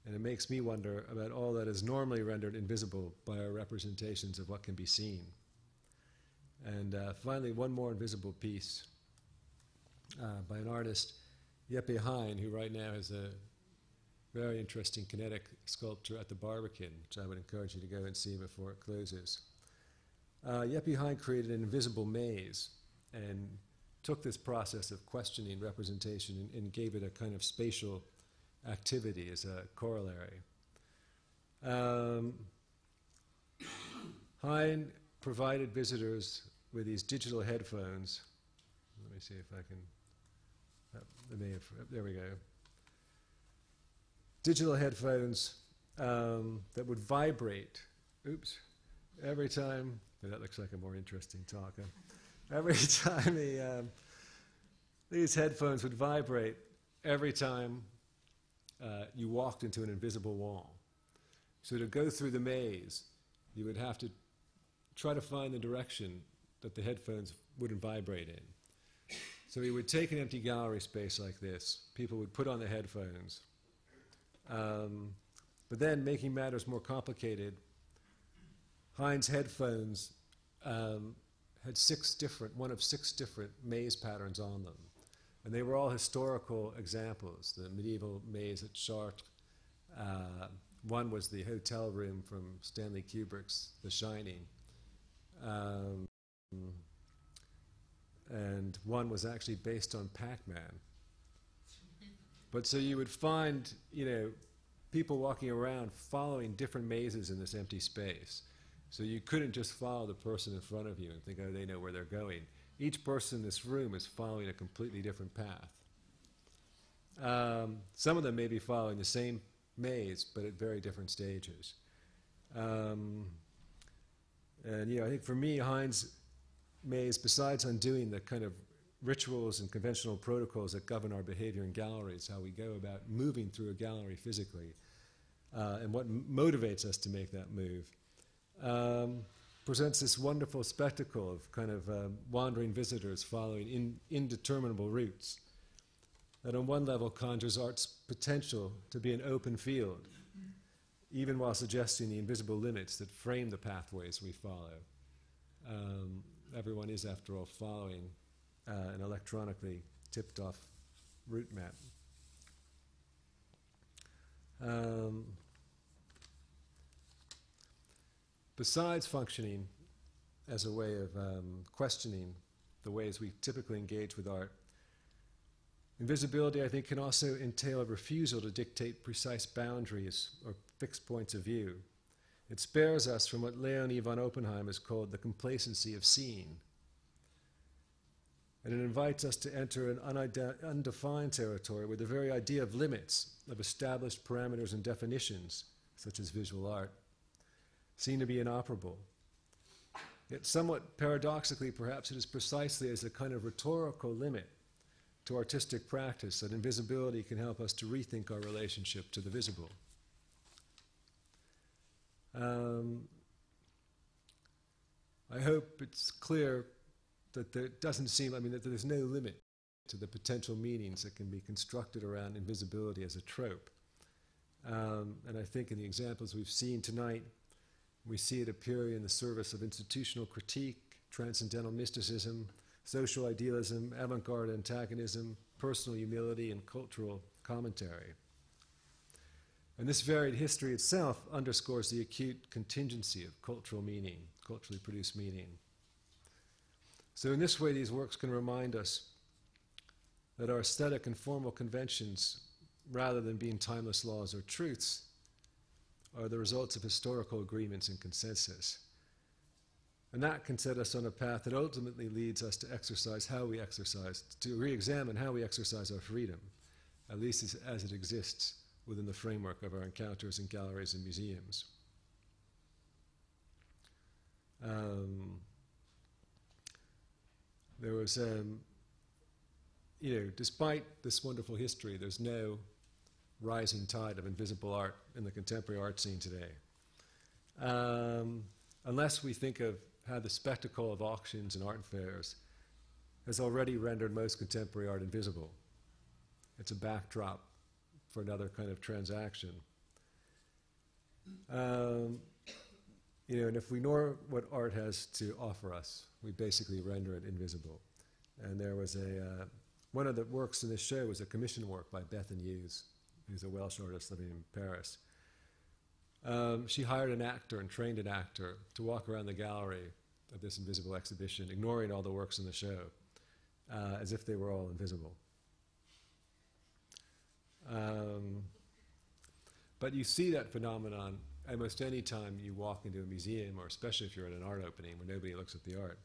Speaker 3: And it makes me wonder about all that is normally rendered invisible by our representations of what can be seen. And finally, one more invisible piece by an artist, Jeppe Hein, who right now has a very interesting kinetic sculpture at the Barbican, which I would encourage you to go and see before it closes. Jeppe Hein created an invisible maze and took this process of questioning representation and gave it a kind of spatial activity as a corollary. Hein provided visitors with these digital headphones. Let me see if I can, there we go. Digital headphones that would vibrate, every time, that looks like a more interesting talk. Every time these headphones would vibrate every time you walked into an invisible wall. So to go through the maze, you would have to try to find the direction that the headphones wouldn't vibrate in. So we would take an empty gallery space like this. People would put on the headphones. But then, making matters more complicated, Hein's headphones had one of six different maze patterns on them. And they were all historical examples. The medieval maze at Chartres. One was the hotel room from Stanley Kubrick's The Shining. And one was actually based on Pac-Man. But so you would find, people walking around following different mazes in this empty space. So you couldn't just follow the person in front of you and think, oh, they know where they're going. Each person in this room is following a completely different path. Some of them may be following the same maze, but at very different stages. And I think for me, Hein's maze, besides undoing the kind of rituals and conventional protocols that govern our behavior in galleries, how we go about moving through a gallery physically, and what motivates us to make that move, presents this wonderful spectacle of kind of wandering visitors following indeterminable routes that on one level conjures art's potential to be an open field, even while suggesting the invisible limits that frame the pathways we follow. Everyone is, after all, following an electronically tipped-off route map. Besides functioning as a way of questioning the ways we typically engage with art, invisibility, I think, can also entail a refusal to dictate precise boundaries or fixed points of view. It spares us from what Leonie von Oppenheim has called the complacency of seeing. And it invites us to enter an undefined territory where the very idea of limits, of established parameters and definitions, such as visual art, seem to be inoperable. Yet somewhat paradoxically, perhaps, it is precisely as a kind of rhetorical limit to artistic practice that invisibility can help us to rethink our relationship to the visible. I hope it's clear that there doesn't seem, that there's no limit to the potential meanings that can be constructed around invisibility as a trope. And I think in the examples we've seen tonight, we see it appearing in the service of institutional critique, transcendental mysticism, social idealism, avant-garde antagonism, personal humility, and cultural commentary. And this varied history itself underscores the acute contingency of cultural meaning, culturally produced meaning. So in this way, these works can remind us that our aesthetic and formal conventions rather than being timeless laws or truths, are the results of historical agreements and consensus. And that can set us on a path that ultimately leads us to re-examine how we exercise our freedom, at least as it exists within the framework of our encounters in galleries and museums. There was, despite this wonderful history, there's no rising tide of invisible art in the contemporary art scene today. Unless we think of how the spectacle of auctions and art fairs has already rendered most contemporary art invisible. It's a backdrop for another kind of transaction. And if we know what art has to offer us, we basically render it invisible. And there was one of the works in this show was a commissioned work by Bethan Hughes, who's a Welsh artist living in Paris. She hired an actor and trained an actor to walk around the gallery of this invisible exhibition, ignoring all the works in the show, as if they were all invisible. But you see that phenomenon almost any time you walk into a museum, or especially if you're at an art opening where nobody looks at the art.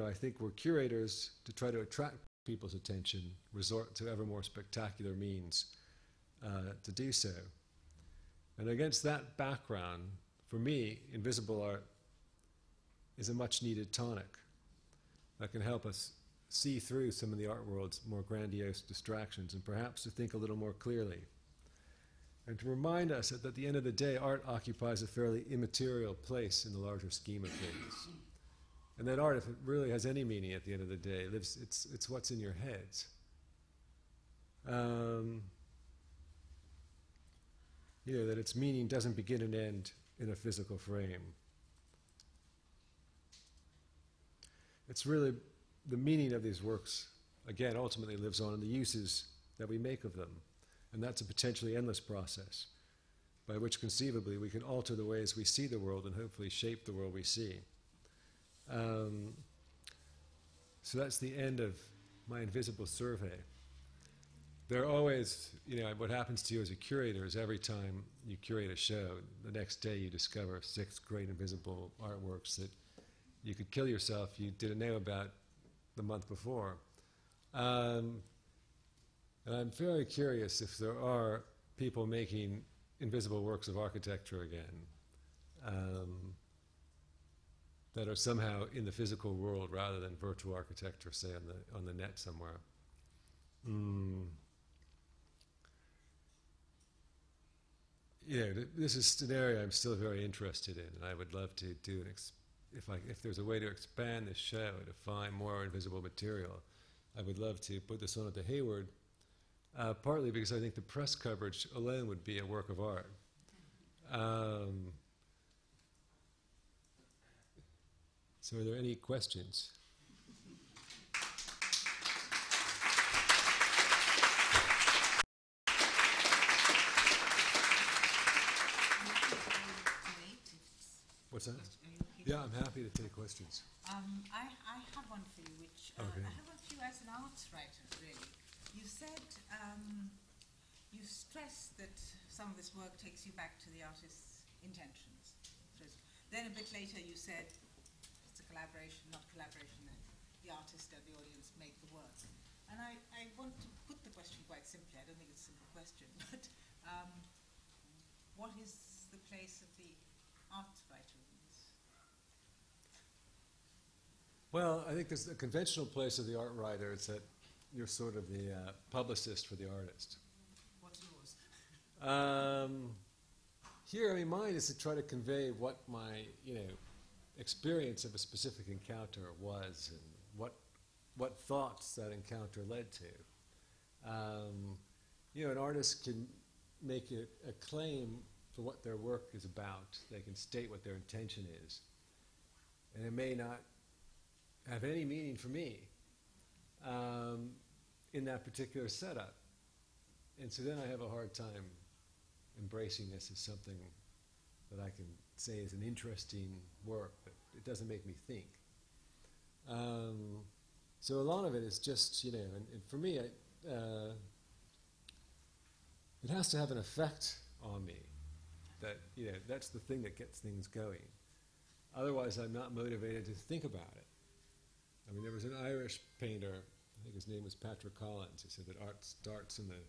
Speaker 3: I think we're curators to try to attract people's attention, resort to ever more spectacular means to do so. And against that background, for me, invisible art is a much needed tonic that can help us see through some of the art world's more grandiose distractions and perhaps to think a little more clearly. And to remind us that at the end of the day, art occupies a fairly immaterial place in the larger scheme of things. And that art, if it really has any meaning at the end of the day, it's what's in your heads. That its meaning doesn't begin and end in a physical frame. It's really the meaning of these works, again, ultimately lives on in the uses that we make of them. And that's a potentially endless process by which conceivably we can alter the ways we see the world and hopefully shape the world we see. So that's the end of my invisible survey. There are always, what happens to you as a curator is every time you curate a show, the next day you discover 6 great invisible artworks that you could kill yourself you didn't know about the month before. And I'm very curious if there are people making invisible works of architecture again that are somehow in the physical world rather than virtual architecture, say on the net somewhere. This is an area I'm still very interested in, and I would love to do if there's a way to expand this show to find more invisible material, I would love to put this on at the Hayward, partly because I think the press coverage alone would be a work of art. So are there any questions? What's that? Yeah, I'm happy to take questions.
Speaker 2: I have one for you, which
Speaker 3: Okay.
Speaker 2: I have one for you as an arts writer, really. You said, you stressed that some of this work takes you back to the artist's intentions. Then a bit later you said it's a collaboration, not collaboration, that the artist and the audience make the work. And I want to put the question quite simply. I don't think it's a simple question, but what is the place of the arts writer in this?
Speaker 3: Well, I think there's a conventional place of the art writer is that you're sort of the publicist for the artist.
Speaker 2: What's yours?
Speaker 3: Here, mine is to try to convey what my, experience of a specific encounter was and what thoughts that encounter led to. An artist can make a claim for what their work is about. They can state what their intention is. And it may not have any meaning for me in that particular setup. And so then I have a hard time embracing this as something that I can say is an interesting work, but it doesn't make me think. So a lot of it is just, and for me, it has to have an effect on me. That, that's the thing that gets things going. Otherwise, I'm not motivated to think about it. I mean, there was an Irish painter, I think his name was Patrick Collins, who said that art starts in the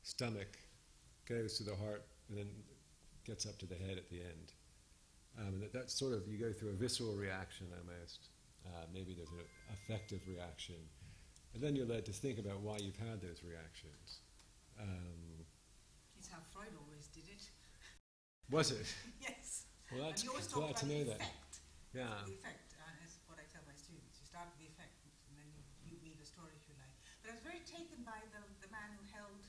Speaker 3: stomach, goes to the heart, and then gets up to the head at the end. And that's sort of, you go through a visceral reaction almost. Maybe there's an affective reaction. And then you're led to think about why you've had those reactions.
Speaker 2: It's how Freud always did it.
Speaker 3: Was it?
Speaker 2: Yes.
Speaker 3: Well, that's
Speaker 2: and you always
Speaker 3: glad
Speaker 2: talk
Speaker 3: to
Speaker 2: about
Speaker 3: know
Speaker 2: the
Speaker 3: that.
Speaker 2: effect.
Speaker 3: Yeah.
Speaker 2: The effect, is what I tell my students. You start with the effect, and then you weave a story if you like. But I was very taken by the man who held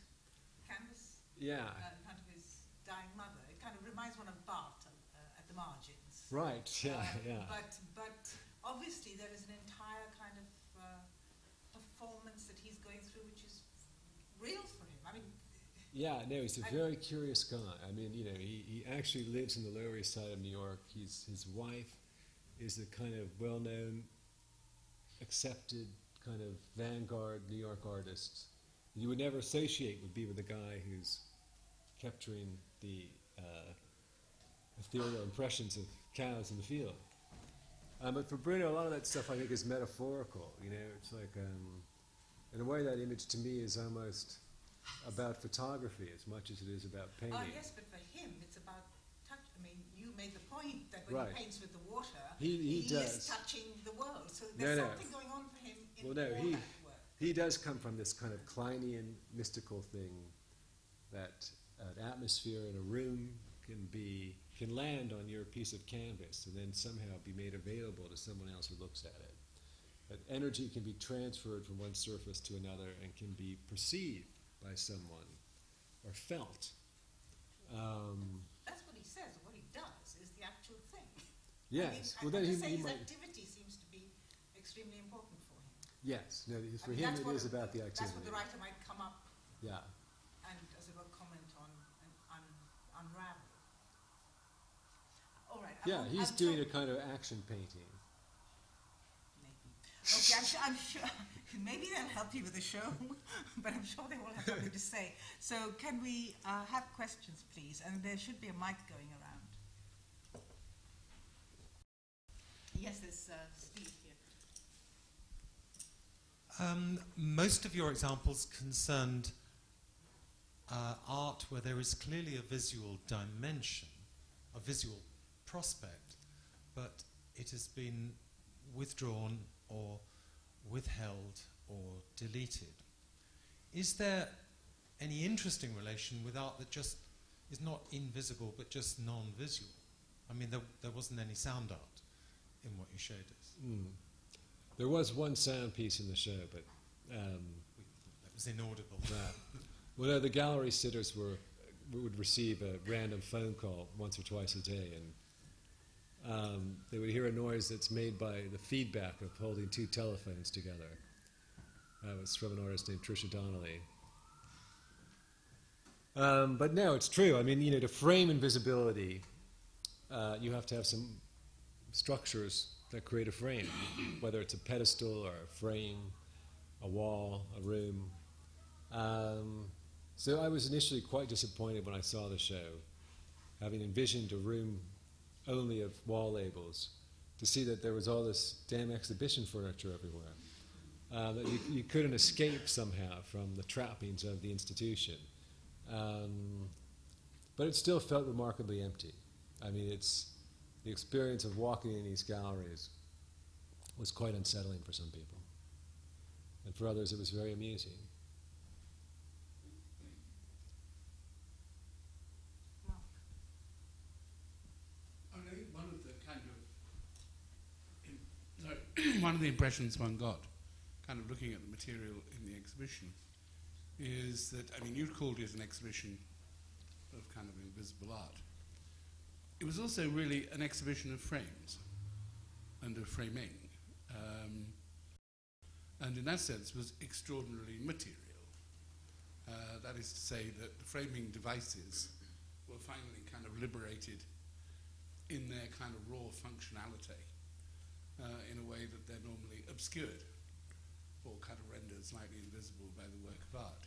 Speaker 2: the canvas
Speaker 3: Yeah.
Speaker 2: In front of his dying mother. It kind of reminds one of Barth at the margins.
Speaker 3: Right, yeah, yeah.
Speaker 2: But obviously there is an entire kind of performance that he's going through which is real for him. I mean,
Speaker 3: yeah, no, he's a very curious guy. I mean, he actually lives in the Lower East Side of New York. His wife is a kind of well-known, accepted kind of vanguard New York artist. You would never associate would be with a guy who's capturing the ethereal impressions of cows in the field. But for Bruno, a lot of that stuff I think is metaphorical. It's like, in a way, that image to me is almost about photography as much as it is about painting.
Speaker 2: oh yes, but for him it's about touch. I mean, you made the point that when
Speaker 3: Right.
Speaker 2: he paints with the water,
Speaker 3: He
Speaker 2: is
Speaker 3: does.
Speaker 2: touching the world. So there's something going on for him in all that work.
Speaker 3: He does come from this kind of Kleinian mystical thing that an atmosphere in a room can land on your piece of canvas and then somehow be made available to someone else who looks at it. That energy can be transferred from one surface to another and can be perceived by someone or felt.
Speaker 2: That's what he says. What he does is the actual thing.
Speaker 3: Yes.
Speaker 2: I mean,
Speaker 3: Well, then
Speaker 2: his
Speaker 3: he might.
Speaker 2: activity seems to be extremely important for him.
Speaker 3: Yes. No. For
Speaker 2: I mean,
Speaker 3: him,
Speaker 2: that's
Speaker 3: it
Speaker 2: what
Speaker 3: is about the
Speaker 2: That's
Speaker 3: activity.
Speaker 2: what the writer might come up
Speaker 3: Yeah.
Speaker 2: and, as it were, comment on and unravel. All right.
Speaker 3: Yeah. He's doing a kind of action painting.
Speaker 2: Maybe. Okay, I'm sure. Maybe they'll help you with the show, but I'm sure they will have something to say. So can we have questions, please? And there should be a mic going around. Yes, there's Steve here.
Speaker 4: Most of your examples concerned art where there is clearly a visual dimension, a visual prospect, but it has been withdrawn or withheld or deleted. Is there any interesting relation with art that just is not invisible but just non-visual? I mean, there wasn't any sound art in what you showed us.
Speaker 3: There was one sound piece in the show, but
Speaker 4: That was inaudible.
Speaker 3: well, no, the gallery sitters would receive a random phone call once or twice a day, and they would hear a noise that's made by the feedback of holding two telephones together. It was from an artist named Trisha Donnelly. But no, it's true. I mean, to frame invisibility, you have to have some structures that create a frame, whether it's a pedestal or a frame, a wall, a room. So I was initially quite disappointed when I saw the show, having envisioned a room only of wall labels, to see that there was all this damn exhibition furniture everywhere. That you couldn't escape somehow from the trappings of the institution. But it still felt remarkably empty. I mean, the experience of walking in these galleries was quite unsettling for some people. And for others, it was very amusing.
Speaker 1: I think one of the one of the impressions one got, kind of looking at the material in the exhibition, is that, I mean, you called it an exhibition of kind of invisible art. It was also really an exhibition of frames and of framing, and in that sense was extraordinarily material. That is to say that the framing devices were finally kind of liberated in their kind of raw functionality in a way that they're normally obscured or kind of rendered slightly invisible by the work of art.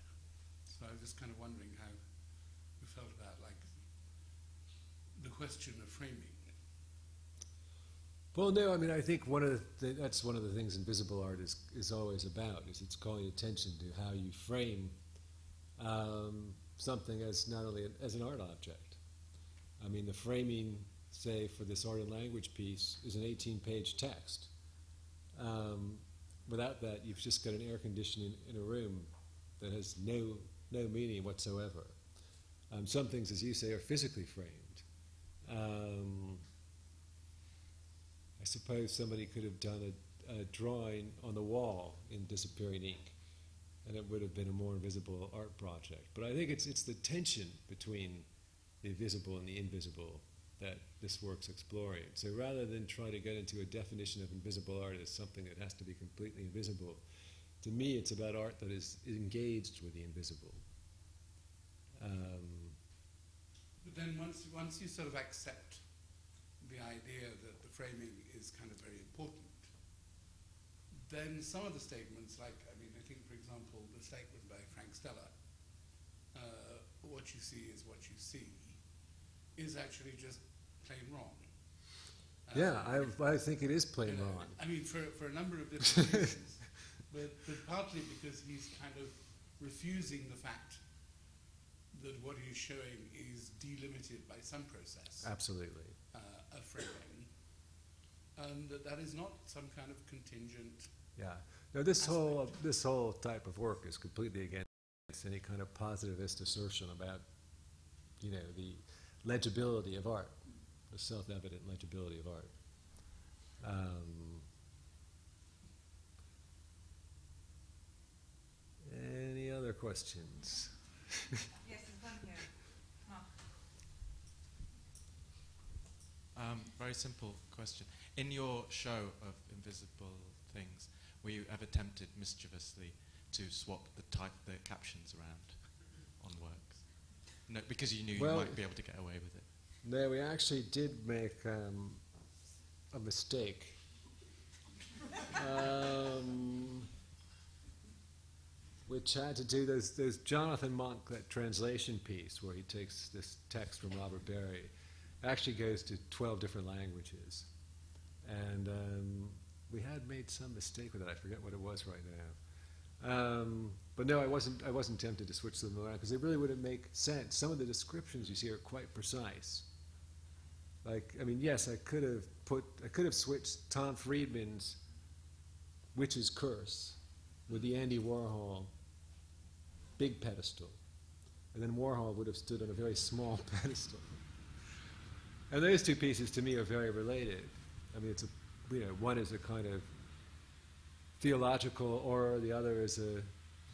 Speaker 1: So I was just kind of wondering how you felt about like the question of framing.
Speaker 3: Well, no, I mean, I think that's one of the things invisible art is always about, is it's calling attention to how you frame something as not only as an art object. I mean, the framing, say, for this art and language piece is an 18-page text. Without that, you've just got an air conditioning in a room that has no meaning whatsoever. Some things, as you say, are physically framed. I suppose somebody could have done a drawing on the wall in disappearing ink, and it would have been a more invisible art project. But I think it's the tension between the visible and the invisible that this work's exploring. So rather than try to get into a definition of invisible art as something that has to be completely invisible, to me it's about art that is engaged with the invisible.
Speaker 1: But then once you sort of accept the idea that the framing is kind of very important, then some of the statements, like, I mean, I think, for example, the statement by Frank Stella, what you see is what you see, is actually just plain wrong.
Speaker 3: Yeah, I think it is plain wrong.
Speaker 1: I mean, for a number of different reasons, but partly because he's kind of refusing the fact that what he's showing is delimited by some process.
Speaker 3: Absolutely.
Speaker 1: Of framing, and that is not some kind of contingent.
Speaker 3: Yeah. No, this whole type of work is completely against any kind of positivist assertion about, the legibility of art, the self-evident legibility of art. Any other questions?
Speaker 2: Yes, there's one here.
Speaker 5: Very simple question. In your show of invisible things, were you ever tempted mischievously to swap the captions around on works? No, because you knew you might be able to get away with it.
Speaker 3: No, we actually did make a mistake. Which had to do, there's Jonathan Monk, that translation piece where he takes this text from Robert Barry. It actually goes to 12 different languages. And we had made some mistake with it. I forget what it was right now. But no, I wasn't tempted to switch them around because it really wouldn't make sense. Some of the descriptions you see are quite precise. Like, I mean, yes, I could have switched Tom Friedman's Witch's Curse with the Andy Warhol big pedestal. And then Warhol would have stood on a very small pedestal. And those two pieces to me are very related. I mean, it's one is a kind of theological aura, the other is a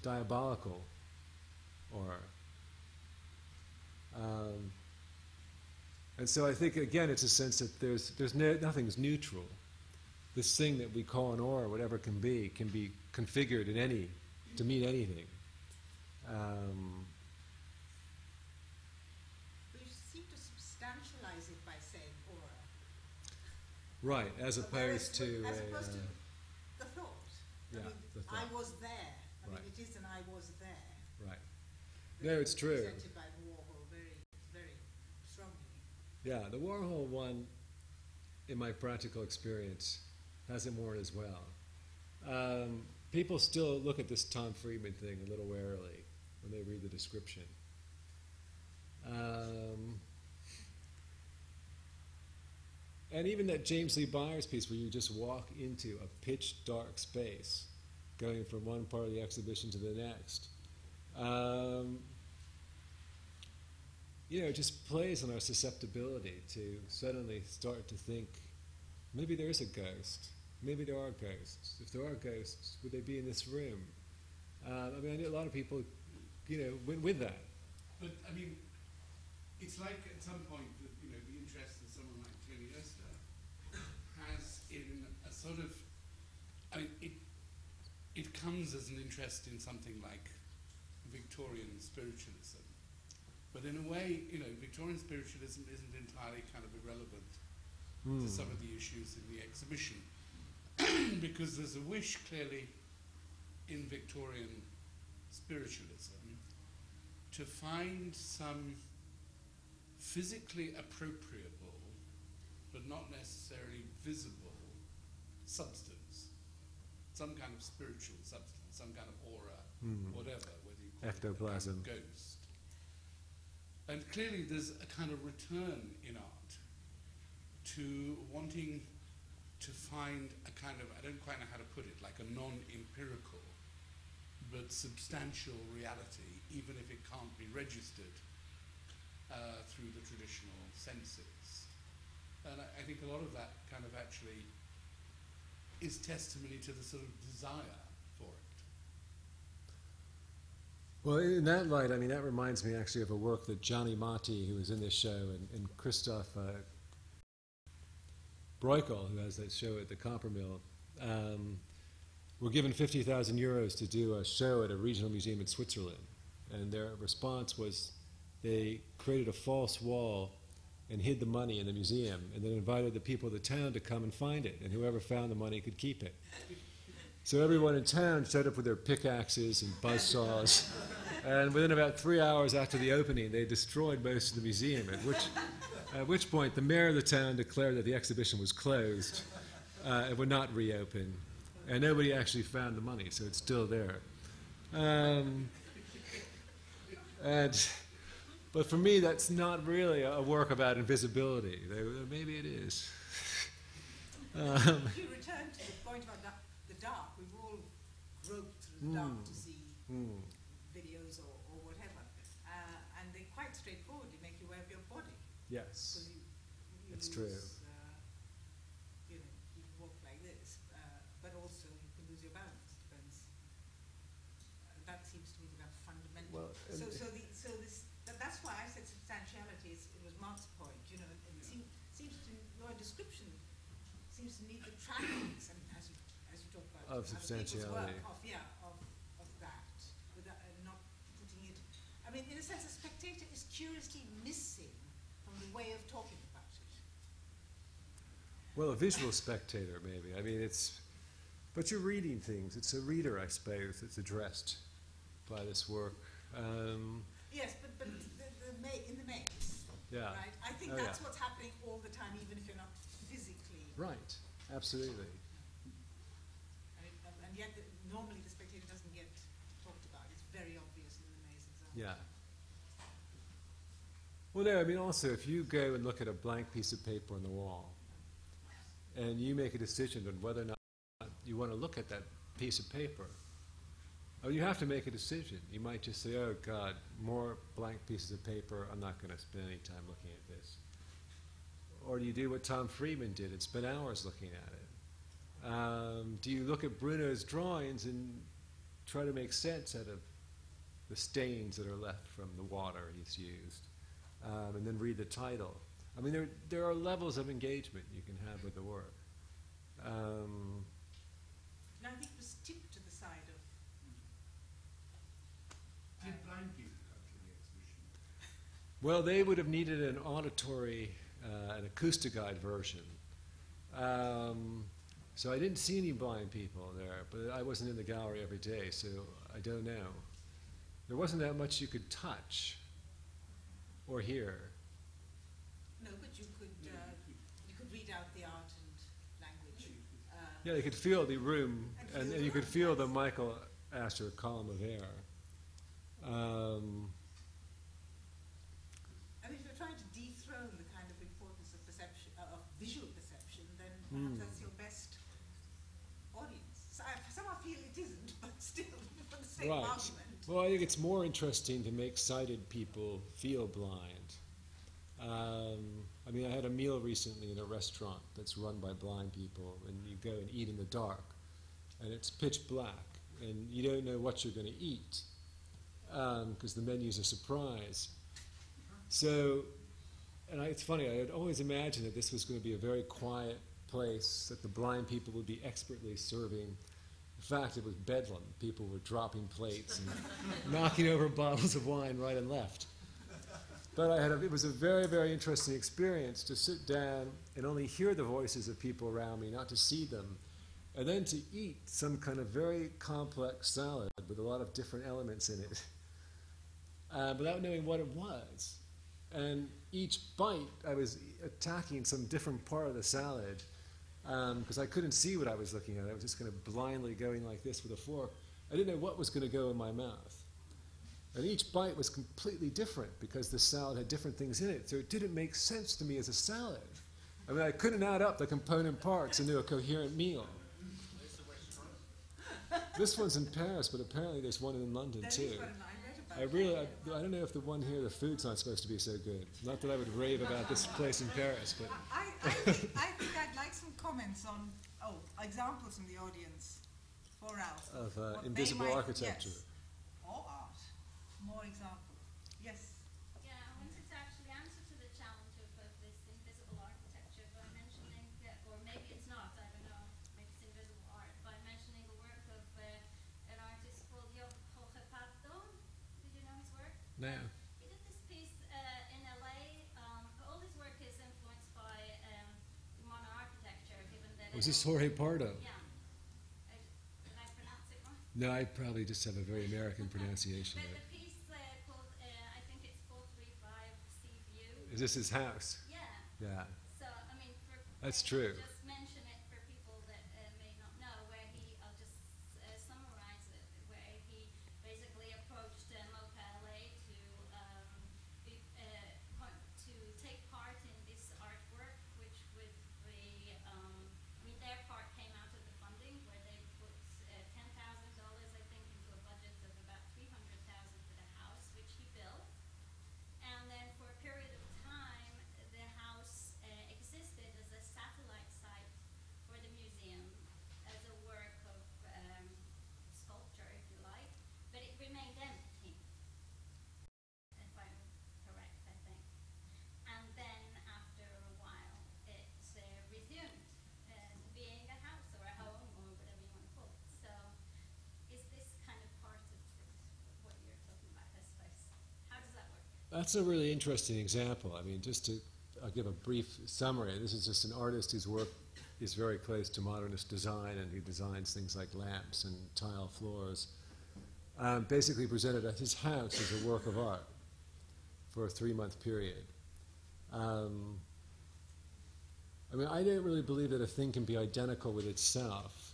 Speaker 3: diabolical aura. And so I think, again, it's a sense that nothing's neutral. This thing that we call an aura, whatever it can be configured to mean anything.
Speaker 2: But you seem to substantialize it by saying aura.
Speaker 3: Right, as opposed to
Speaker 2: the thought.
Speaker 3: Yeah, the thought.
Speaker 2: I was there. I
Speaker 3: Right.
Speaker 2: mean, it is an I was there.
Speaker 3: Right. No, it's true.
Speaker 2: Presented by Warhol very, very strongly.
Speaker 3: Yeah, the Warhol one, in my practical experience, has it more as well. People still look at this Tom Friedman thing a little warily when they read the description. And even that James Lee Byers piece where you just walk into a pitch dark space, going from one part of the exhibition to the next, it just plays on our susceptibility to suddenly start to think, maybe there is a ghost. Maybe there are ghosts. If there are ghosts, would they be in this room? I mean, I know a lot of people, went with that.
Speaker 1: But I mean, it's like at some point that the interest that someone like Tony Oster has in a sort of, I mean, it comes as an interest in something like Victorian spiritualism. But in a way, Victorian spiritualism isn't entirely kind of irrelevant to some of the issues in the exhibition. Because there's a wish, clearly, in Victorian spiritualism to find some physically appropriable but not necessarily visible substance, some kind of spiritual substance, some kind of aura, whatever, whether you call
Speaker 3: ectoplasm,
Speaker 1: it a ghost. And clearly there's a kind of return in art to wanting to find a kind of, I don't quite know how to put it, like a non-empirical but substantial reality, even if it can't be registered through the traditional senses. And I think a lot of that kind of actually is testimony to the sort of desire for it.
Speaker 3: Well, in that light, I mean, that reminds me actually of a work that Johnny Monte, who was in this show, and Christoph Bruegel, who has that show at the Copper Mill, were given 50,000 euros to do a show at a regional museum in Switzerland. And their response was they created a false wall and hid the money in the museum, and then invited the people of the town to come and find it, and whoever found the money could keep it. So everyone in town showed up with their pickaxes and buzzsaws, and within about 3 hours after the opening, they destroyed most of the museum, at which point the mayor of the town declared that the exhibition was closed and would not reopen, and nobody actually found the money, so it's still there. But for me, that's not really a work about invisibility. Maybe it is.
Speaker 2: If you return to the point about the dark, we've all groped through the dark to see videos or whatever. And they're quite straightforward. They make you aware of your body.
Speaker 3: Yes,
Speaker 2: You
Speaker 3: it's
Speaker 2: lose,
Speaker 3: true.
Speaker 2: You can walk like this, but also you can lose your balance. Depends. That seems to me to be fundamental.
Speaker 3: Well,
Speaker 2: That's why I said substantiality. It was Mark's point, you know. It seems to your description seems to need the trappings, and as you talk about
Speaker 3: Of substantiality.
Speaker 2: Of that, without not putting it. I mean, in a sense, a spectator is curiously missing from the way of talking about it.
Speaker 3: Well, a visual spectator, maybe. I mean, but you're reading things. It's a reader, I suppose, that's addressed by this work.
Speaker 2: Yes, but in the maze,
Speaker 3: Yeah.
Speaker 2: right? I think that's what's happening all the time, even if you're not physically.
Speaker 3: Right, absolutely.
Speaker 2: And yet, normally the spectator doesn't get talked about. It's very obvious in the maze example.
Speaker 3: Yeah. Well, no, I mean, also, if you go and look at a blank piece of paper on the wall, and you make a decision on whether or not you want to look at that piece of paper, you have to make a decision. You might just say, oh, God, more blank pieces of paper. I'm not going to spend any time looking at this. Or do you do what Tom Friedman did and spend hours looking at it? Do you look at Bruno's drawings and try to make sense out of the stains that are left from the water he's used, and then read the title? I mean, there are levels of engagement you can have with the work.
Speaker 2: And I think it was tipped to the side of.
Speaker 1: Did blind people come to the exhibition?
Speaker 3: Well, they would have needed an auditory, an acoustic guide version. So I didn't see any blind people there, but I wasn't in the gallery every day, so I don't know. There wasn't that much you could touch or hear.
Speaker 2: No, but you could read out the art and language.
Speaker 3: Yeah, you could feel the room, and you could feel the Michael Astor column of air.
Speaker 2: And if you're trying to dethrone the kind of importance of perception, of visual perception, then perhaps that's your best audience. So I somehow feel it isn't, but still, for the same argument.
Speaker 3: Well, I think it's more interesting to make sighted people feel blind. I mean, I had a meal recently in a restaurant that's run by blind people, and you go and eat in the dark, and it's pitch black, and you don't know what you're going to eat, because the menu's a surprise. So, it's funny, I had always imagined that this was going to be a very quiet place, that the blind people would be expertly serving. In fact, it was bedlam. People were dropping plates and knocking over bottles of wine right and left. But it was a very, very interesting experience to sit down and only hear the voices of people around me, not to see them, and then to eat some kind of very complex salad with a lot of different elements in it, without knowing what it was. And each bite, I was attacking some different part of the salad, because I couldn't see what I was looking at. I was just kind of blindly going like this with a fork. I didn't know what was going to go in my mouth. And each bite was completely different because the salad had different things in it. So it didn't make sense to me as a salad. I mean, I couldn't add up the component parts into a coherent meal. This one's in Paris, but apparently there's one in London too. I don't know if the one here, the food's not supposed to be so good. Not that I would rave about this place in Paris, but
Speaker 2: I think I'd like some comments on, examples from the audience for Ralph.
Speaker 3: of invisible architecture.
Speaker 2: Yes. Or art. More examples. Yes.
Speaker 6: Yeah, I wanted to actually answer to the challenge of this invisible architecture by mentioning, or maybe it's not, I don't know, maybe it's invisible art, by mentioning the work of an artist called Jorge Pardo. Did you know his work?
Speaker 3: No.
Speaker 6: He did this piece in LA. All his work is influenced by modern architecture, given that
Speaker 3: Was this Jorge Pardo?
Speaker 6: Yeah. Did I pronounce it wrong?
Speaker 3: No, I probably just have a very American pronunciation
Speaker 6: But
Speaker 3: of it.
Speaker 6: the piece called, I think it's 435 Sea View.
Speaker 3: Is this his house?
Speaker 6: Yeah.
Speaker 3: Yeah.
Speaker 6: So, I mean,
Speaker 3: That's true.
Speaker 6: Just mention it for people that may not know, where I'll just summarize it, where he basically approached Mocha LA to take part in this artwork, which would be, their part came out of the funding, where they put $10,000, I think, into a budget of about $300,000 for the house, which he built. And then for a period of time, the house existed as a satellite site for the museum, as a work of sculpture, if you like, but it remained empty, if I'm correct, I think. And then after a while, it resumed being a house or a home or whatever you want to call it. So is this kind of part of what you're talking about, I suppose? How does that work?
Speaker 3: That's a really interesting example. I mean, I'll give a brief summary. This is just an artist whose work is very close to modernist design, and he designs things like lamps and tile floors. Basically presented his house as a work of art for a 3-month period. I mean, I don't really believe that a thing can be identical with itself.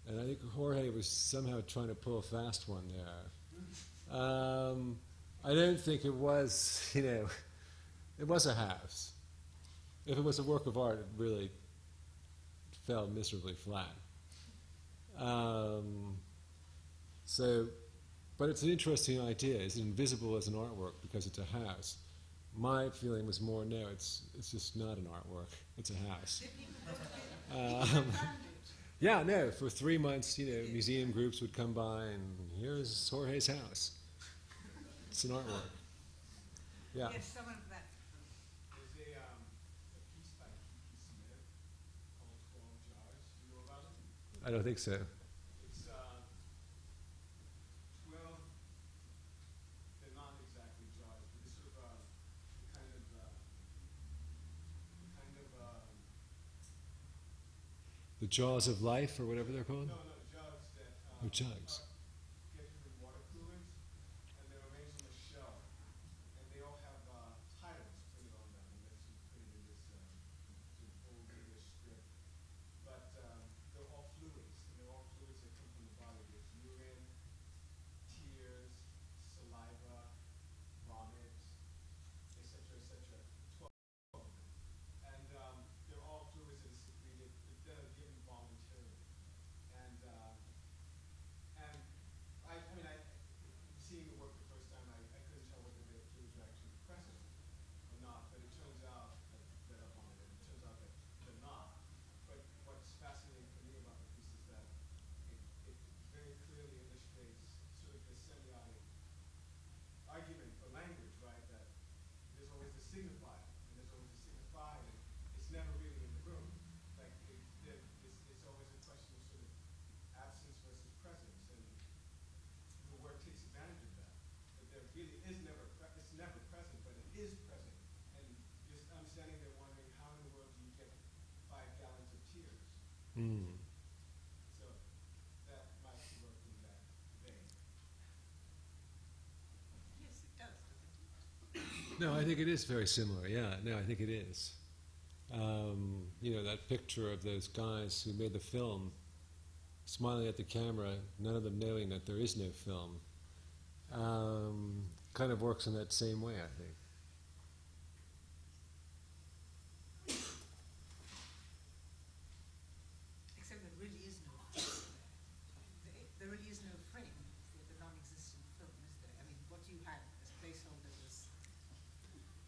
Speaker 3: And I think Jorge was somehow trying to pull a fast one there. I don't think it was, it was a house. If it was a work of art, it really fell miserably flat. But it's an interesting idea. Is it invisible as an artwork because it's a house? My feeling was more, no, it's just not an artwork. It's a house. Yeah, no, for 3 months, museum groups would come by and here's Jorge's house. It's an artwork. Yeah.
Speaker 2: Yes, someone for that.
Speaker 7: There's a piece by Kiki Smith called 12 Jars. Do you know about it?
Speaker 3: I don't think so.
Speaker 7: It's 12, they're not exactly jars, but it's sort of
Speaker 3: The jaws of life, or whatever they're called?
Speaker 7: no, jugs that
Speaker 3: Or jugs.
Speaker 7: get different water coolers, and they're arranged on a shelf, and they all have titles printed on them, and that's printed in this sort of old English script. But they're all fluids, and they're all fluids that come from the body. There's urine, tears, saliva, vomit, etc., etc. 12 of them. And they're all fluids that are secreted, that are given voluntarily. And
Speaker 3: No, I think it is very similar. Yeah, no, I think it is. You know, that picture of those guys who made the film, smiling at the camera, none of them knowing that there is no film, kind of works in that same way, I think.
Speaker 2: Except there really is no frame there. There really is no frame for the non-existent film, is there? I mean, what you had as placeholder was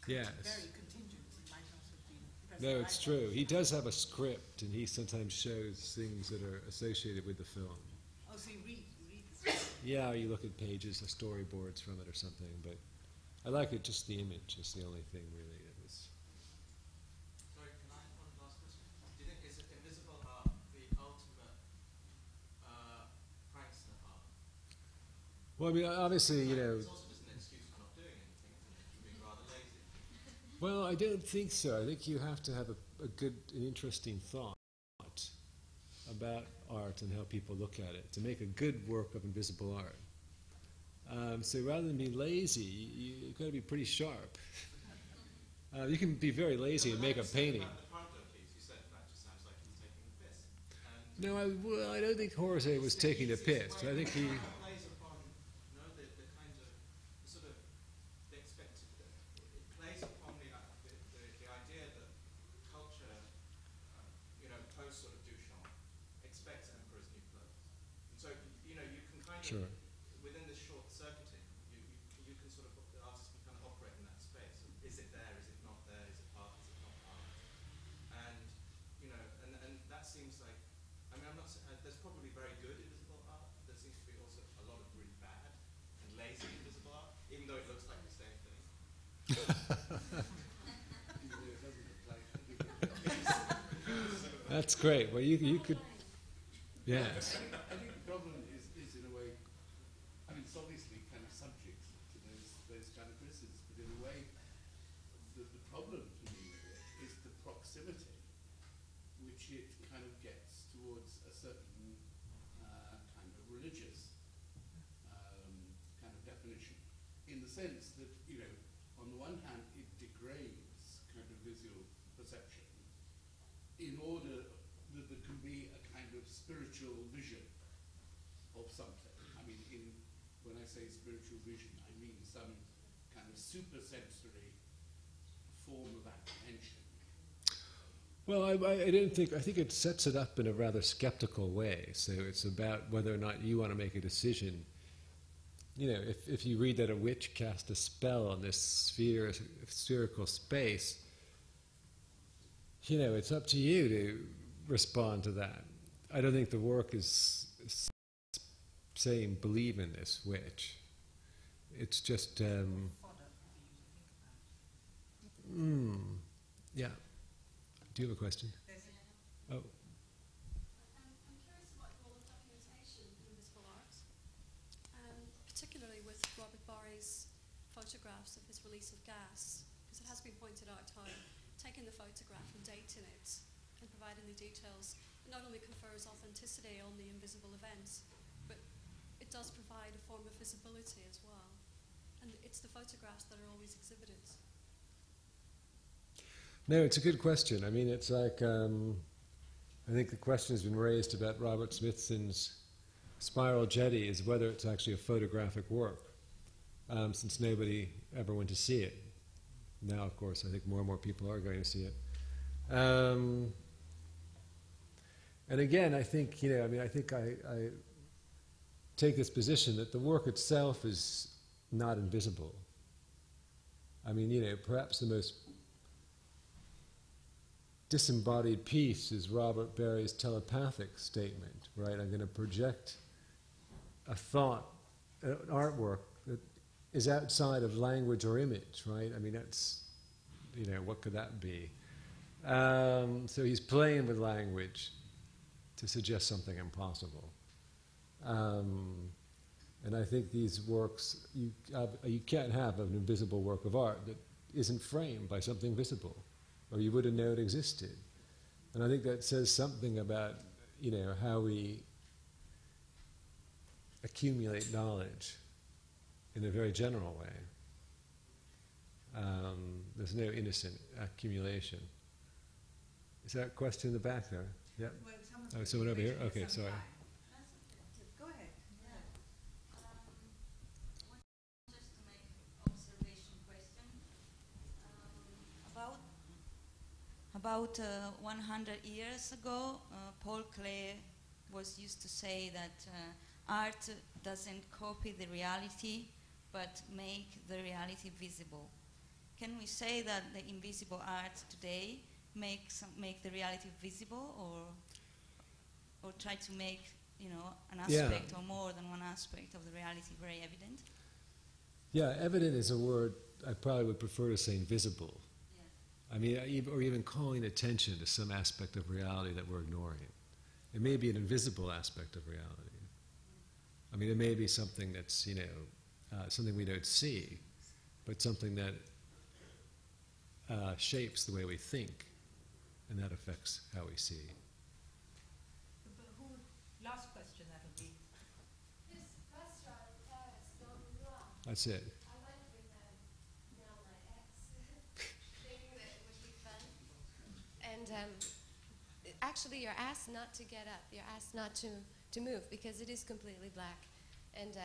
Speaker 3: Yes.
Speaker 2: very contingent. It might not have been present.
Speaker 3: No, it's true. He does have a script, and he sometimes shows things that are associated with the film.
Speaker 2: Oh, so you read the script.
Speaker 3: Yeah, you look at pages, the storyboards from it or something, but I like it, just the image is the only thing really that was...
Speaker 5: Sorry, can I have one last question? Do you think is invisible art the ultimate prankster art?
Speaker 3: Well, I mean, obviously, you know...
Speaker 5: It's also just an excuse for not doing anything, isn't it? For being rather lazy.
Speaker 3: Well, I don't think so. I think you have to have a good and interesting thought about art and how people look at it to make a good work of invisible art. So rather than be lazy, you've got to be pretty sharp. You can be very lazy and make a painting.
Speaker 5: About the paradoxically, you said that just sounds like he's taking the piss. And
Speaker 3: No, I don't think Horace was taking the piss. I think he...
Speaker 5: It plays upon, you know, the kind of, the sort of, the expected, it plays upon the idea that culture, you know, post sort of Duchamp, expects emperor's new clothes. And so, you know, you can kind
Speaker 3: Sure.
Speaker 5: of, within this short circuiting, you can sort of, the artist can kind of operate in that space. Is it there? Is it not there? Is it art? Is it not art? And, you know, and that seems like, I mean, I'm not saying, there's probably very good invisible art. There seems to be also a lot of really bad and lazy invisible art, even though it looks like the same thing.
Speaker 3: That's great. Well, you could... Yes.
Speaker 1: I think the problem is in a way, I mean, it's obviously kind of subject to those kind of criticisms, but in a way, the problem for me with it is the proximity which it kind of gets towards a certain kind of religious kind of definition, in the sense that, you know, on the one hand, it degrades kind of visual perception in order that there can be a kind of spiritual vision of something. I mean, when I say spiritual vision, I mean some kind of supersensory form of apprehension.
Speaker 3: Well, I don't think... I think it sets it up in a rather skeptical way. So it's about whether or not you want to make a decision. You know, if you read that a witch cast a spell on this spherical space, you know, it's up to you to respond to that. I don't think the work is saying believe in this witch. It's just...
Speaker 2: Fodder for you to think about.
Speaker 3: yeah. Do you have a question? Oh.
Speaker 8: I'm curious about the role of documentation in invisible art, particularly with Robert Barry's photographs of his release of gas, because it has been pointed out how taking the photograph and dating it and providing the details not only confers authenticity on the invisible events, but it does provide a form of visibility as well. And it's the photographs that are always exhibited.
Speaker 3: No, it's a good question. I mean, it's like, I think the question has been raised about Robert Smithson's Spiral Jetty is whether it's actually a photographic work, since nobody ever went to see it. Now, of course, I think more and more people are going to see it. And again, I think, you know, I mean, I think I take this position that the work itself is not invisible. I mean, you know, perhaps the most disembodied piece is Robert Barry's telepathic statement, right? I'm going to project a thought, an artwork that is outside of language or image, right? I mean, that's, you know, what could that be? So he's playing with language to suggest something impossible. And I think these works, you can't have an invisible work of art that isn't framed by something visible, or you wouldn't know it existed. And I think that says something about, you know, how we accumulate knowledge in a very general way. There's no innocent accumulation. Is that a question in the back there? Yeah.
Speaker 2: Well,
Speaker 3: Oh, someone over here? Okay, sorry.
Speaker 2: Go ahead.
Speaker 6: Just to make observation question.
Speaker 9: About 100 years ago, Paul Klee was used to say that art doesn't copy the reality, but make the reality visible. Can we say that the invisible art today make the reality visible, or try to make, you know, an aspect or more than one aspect of the reality very evident?
Speaker 3: Yeah, evident is a word I probably would prefer to say invisible. Yeah. I mean, or even calling attention to some aspect of reality that we're ignoring. It may be an invisible aspect of reality. I mean, it may be something that's, you know, something we don't see, but something that shapes the way we think, and that affects how we see.
Speaker 2: Last question, that would be.
Speaker 10: This restaurant in Paris, Don Juan.
Speaker 3: That's it.
Speaker 10: I went with now my ex, thinking that it would be fun. And actually, you're asked not to get up. You're asked not to move because it is completely black. And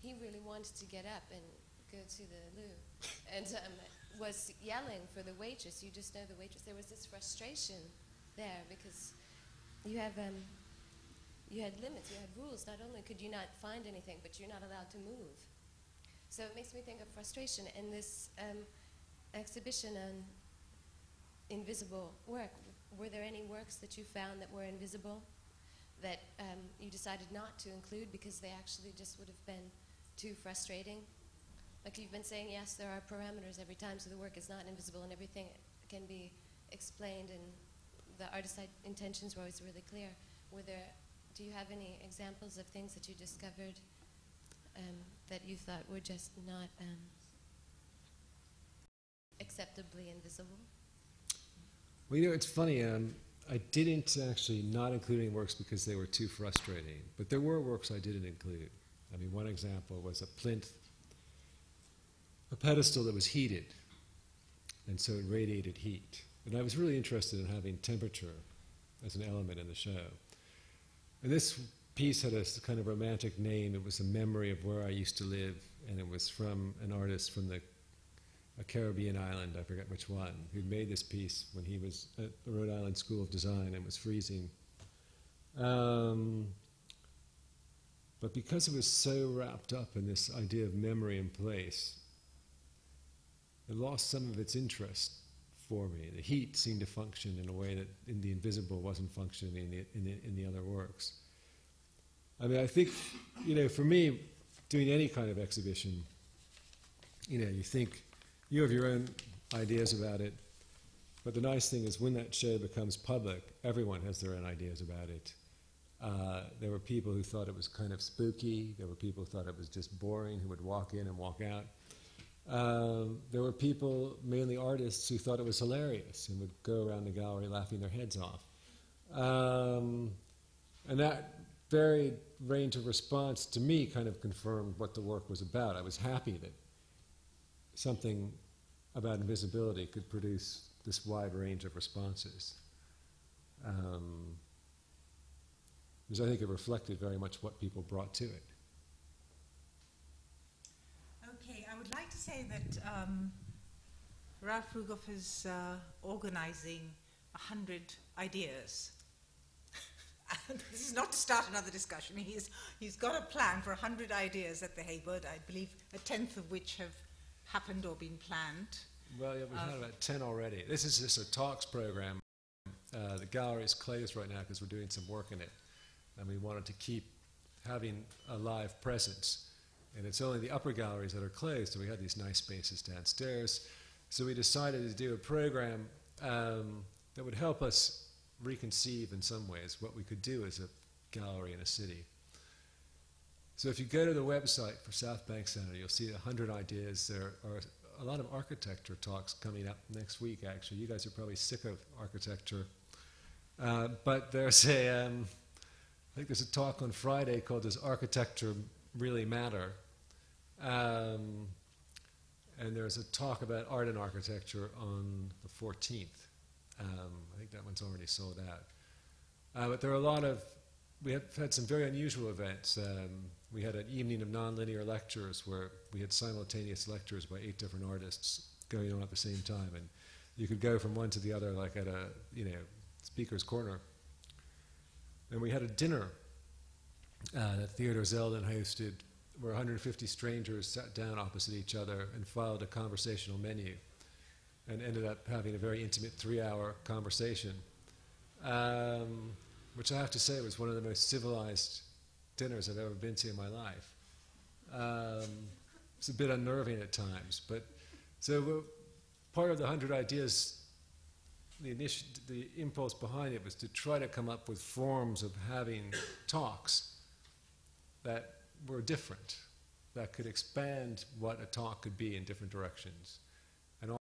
Speaker 10: he really wanted to get up and go to the loo, and was yelling for the waitress. You just know the waitress. There was this frustration there because you have you had limits, you had rules. Not only could you not find anything, but you're not allowed to move. So it makes me think of frustration. In this exhibition on invisible work, were there any works that you found that were invisible that you decided not to include because they actually just would have been too frustrating? Like you've been saying, yes, there are parameters every time, so the work is not invisible and everything can be explained, and the artist's intentions were always really clear. Do you have any examples of things that you discovered that you thought were just not acceptably invisible?
Speaker 3: Well, you know, it's funny. I didn't actually not include any works because they were too frustrating, but there were works I didn't include. I mean, one example was a plinth, a pedestal that was heated, and so it radiated heat. And I was really interested in having temperature as an element in the show. And this piece had a kind of romantic name. It was a memory of where I used to live, and it was from an artist from a Caribbean island, I forget which one, who'd made this piece when he was at the Rhode Island School of Design and it was freezing. But because it was so wrapped up in this idea of memory and place, it lost some of its interest for me. The heat seemed to function in a way that in the invisible wasn't functioning in the other works. I mean, I think, you know, for me, doing any kind of exhibition, you know, you think, you have your own ideas about it, but the nice thing is when that show becomes public, everyone has their own ideas about it. There were people who thought it was kind of spooky. There were people who thought it was just boring, who would walk in and walk out. There were people, mainly artists, who thought it was hilarious and would go around the gallery laughing their heads off. And that varied range of response to me kind of confirmed what the work was about. I was happy that something about invisibility could produce this wide range of responses. Because I think it reflected very much what people brought to it.
Speaker 2: Okay, I would like to say that Ralph Rugoff is organizing 100 ideas. And this is not to start another discussion. He's got a plan for 100 ideas at the Hayward, I believe a tenth of which have happened or been planned.
Speaker 3: Well, yeah, we've had about 10 already. This is just a talks program. The gallery is closed right now because we're doing some work in it. And we wanted to keep having a live presence. And it's only the upper galleries that are closed, so we had these nice spaces downstairs. So we decided to do a program that would help us reconceive in some ways what we could do as a gallery in a city. So if you go to the website for South Bank Center, you'll see 100 ideas. There are a lot of architecture talks coming up next week, actually. You guys are probably sick of architecture. But there's I think there's a talk on Friday called Does Architecture Really Matter? And there's a talk about art and architecture on the 14th. I think that one's already sold out. But there are a lot of, we have had some very unusual events. We had an evening of nonlinear lectures where we had simultaneous lectures by 8 different artists going on at the same time. And you could go from one to the other like at a, speaker's corner. And we had a dinner that Theodore Zeldin hosted, where 150 strangers sat down opposite each other and followed a conversational menu, and ended up having a very intimate 3-hour conversation, which I have to say was one of the most civilized dinners I've ever been to in my life. It's a bit unnerving at times, but so part of the 100 Ideas, the impulse behind it was to try to come up with forms of having talks that were different, that could expand what a talk could be in different directions.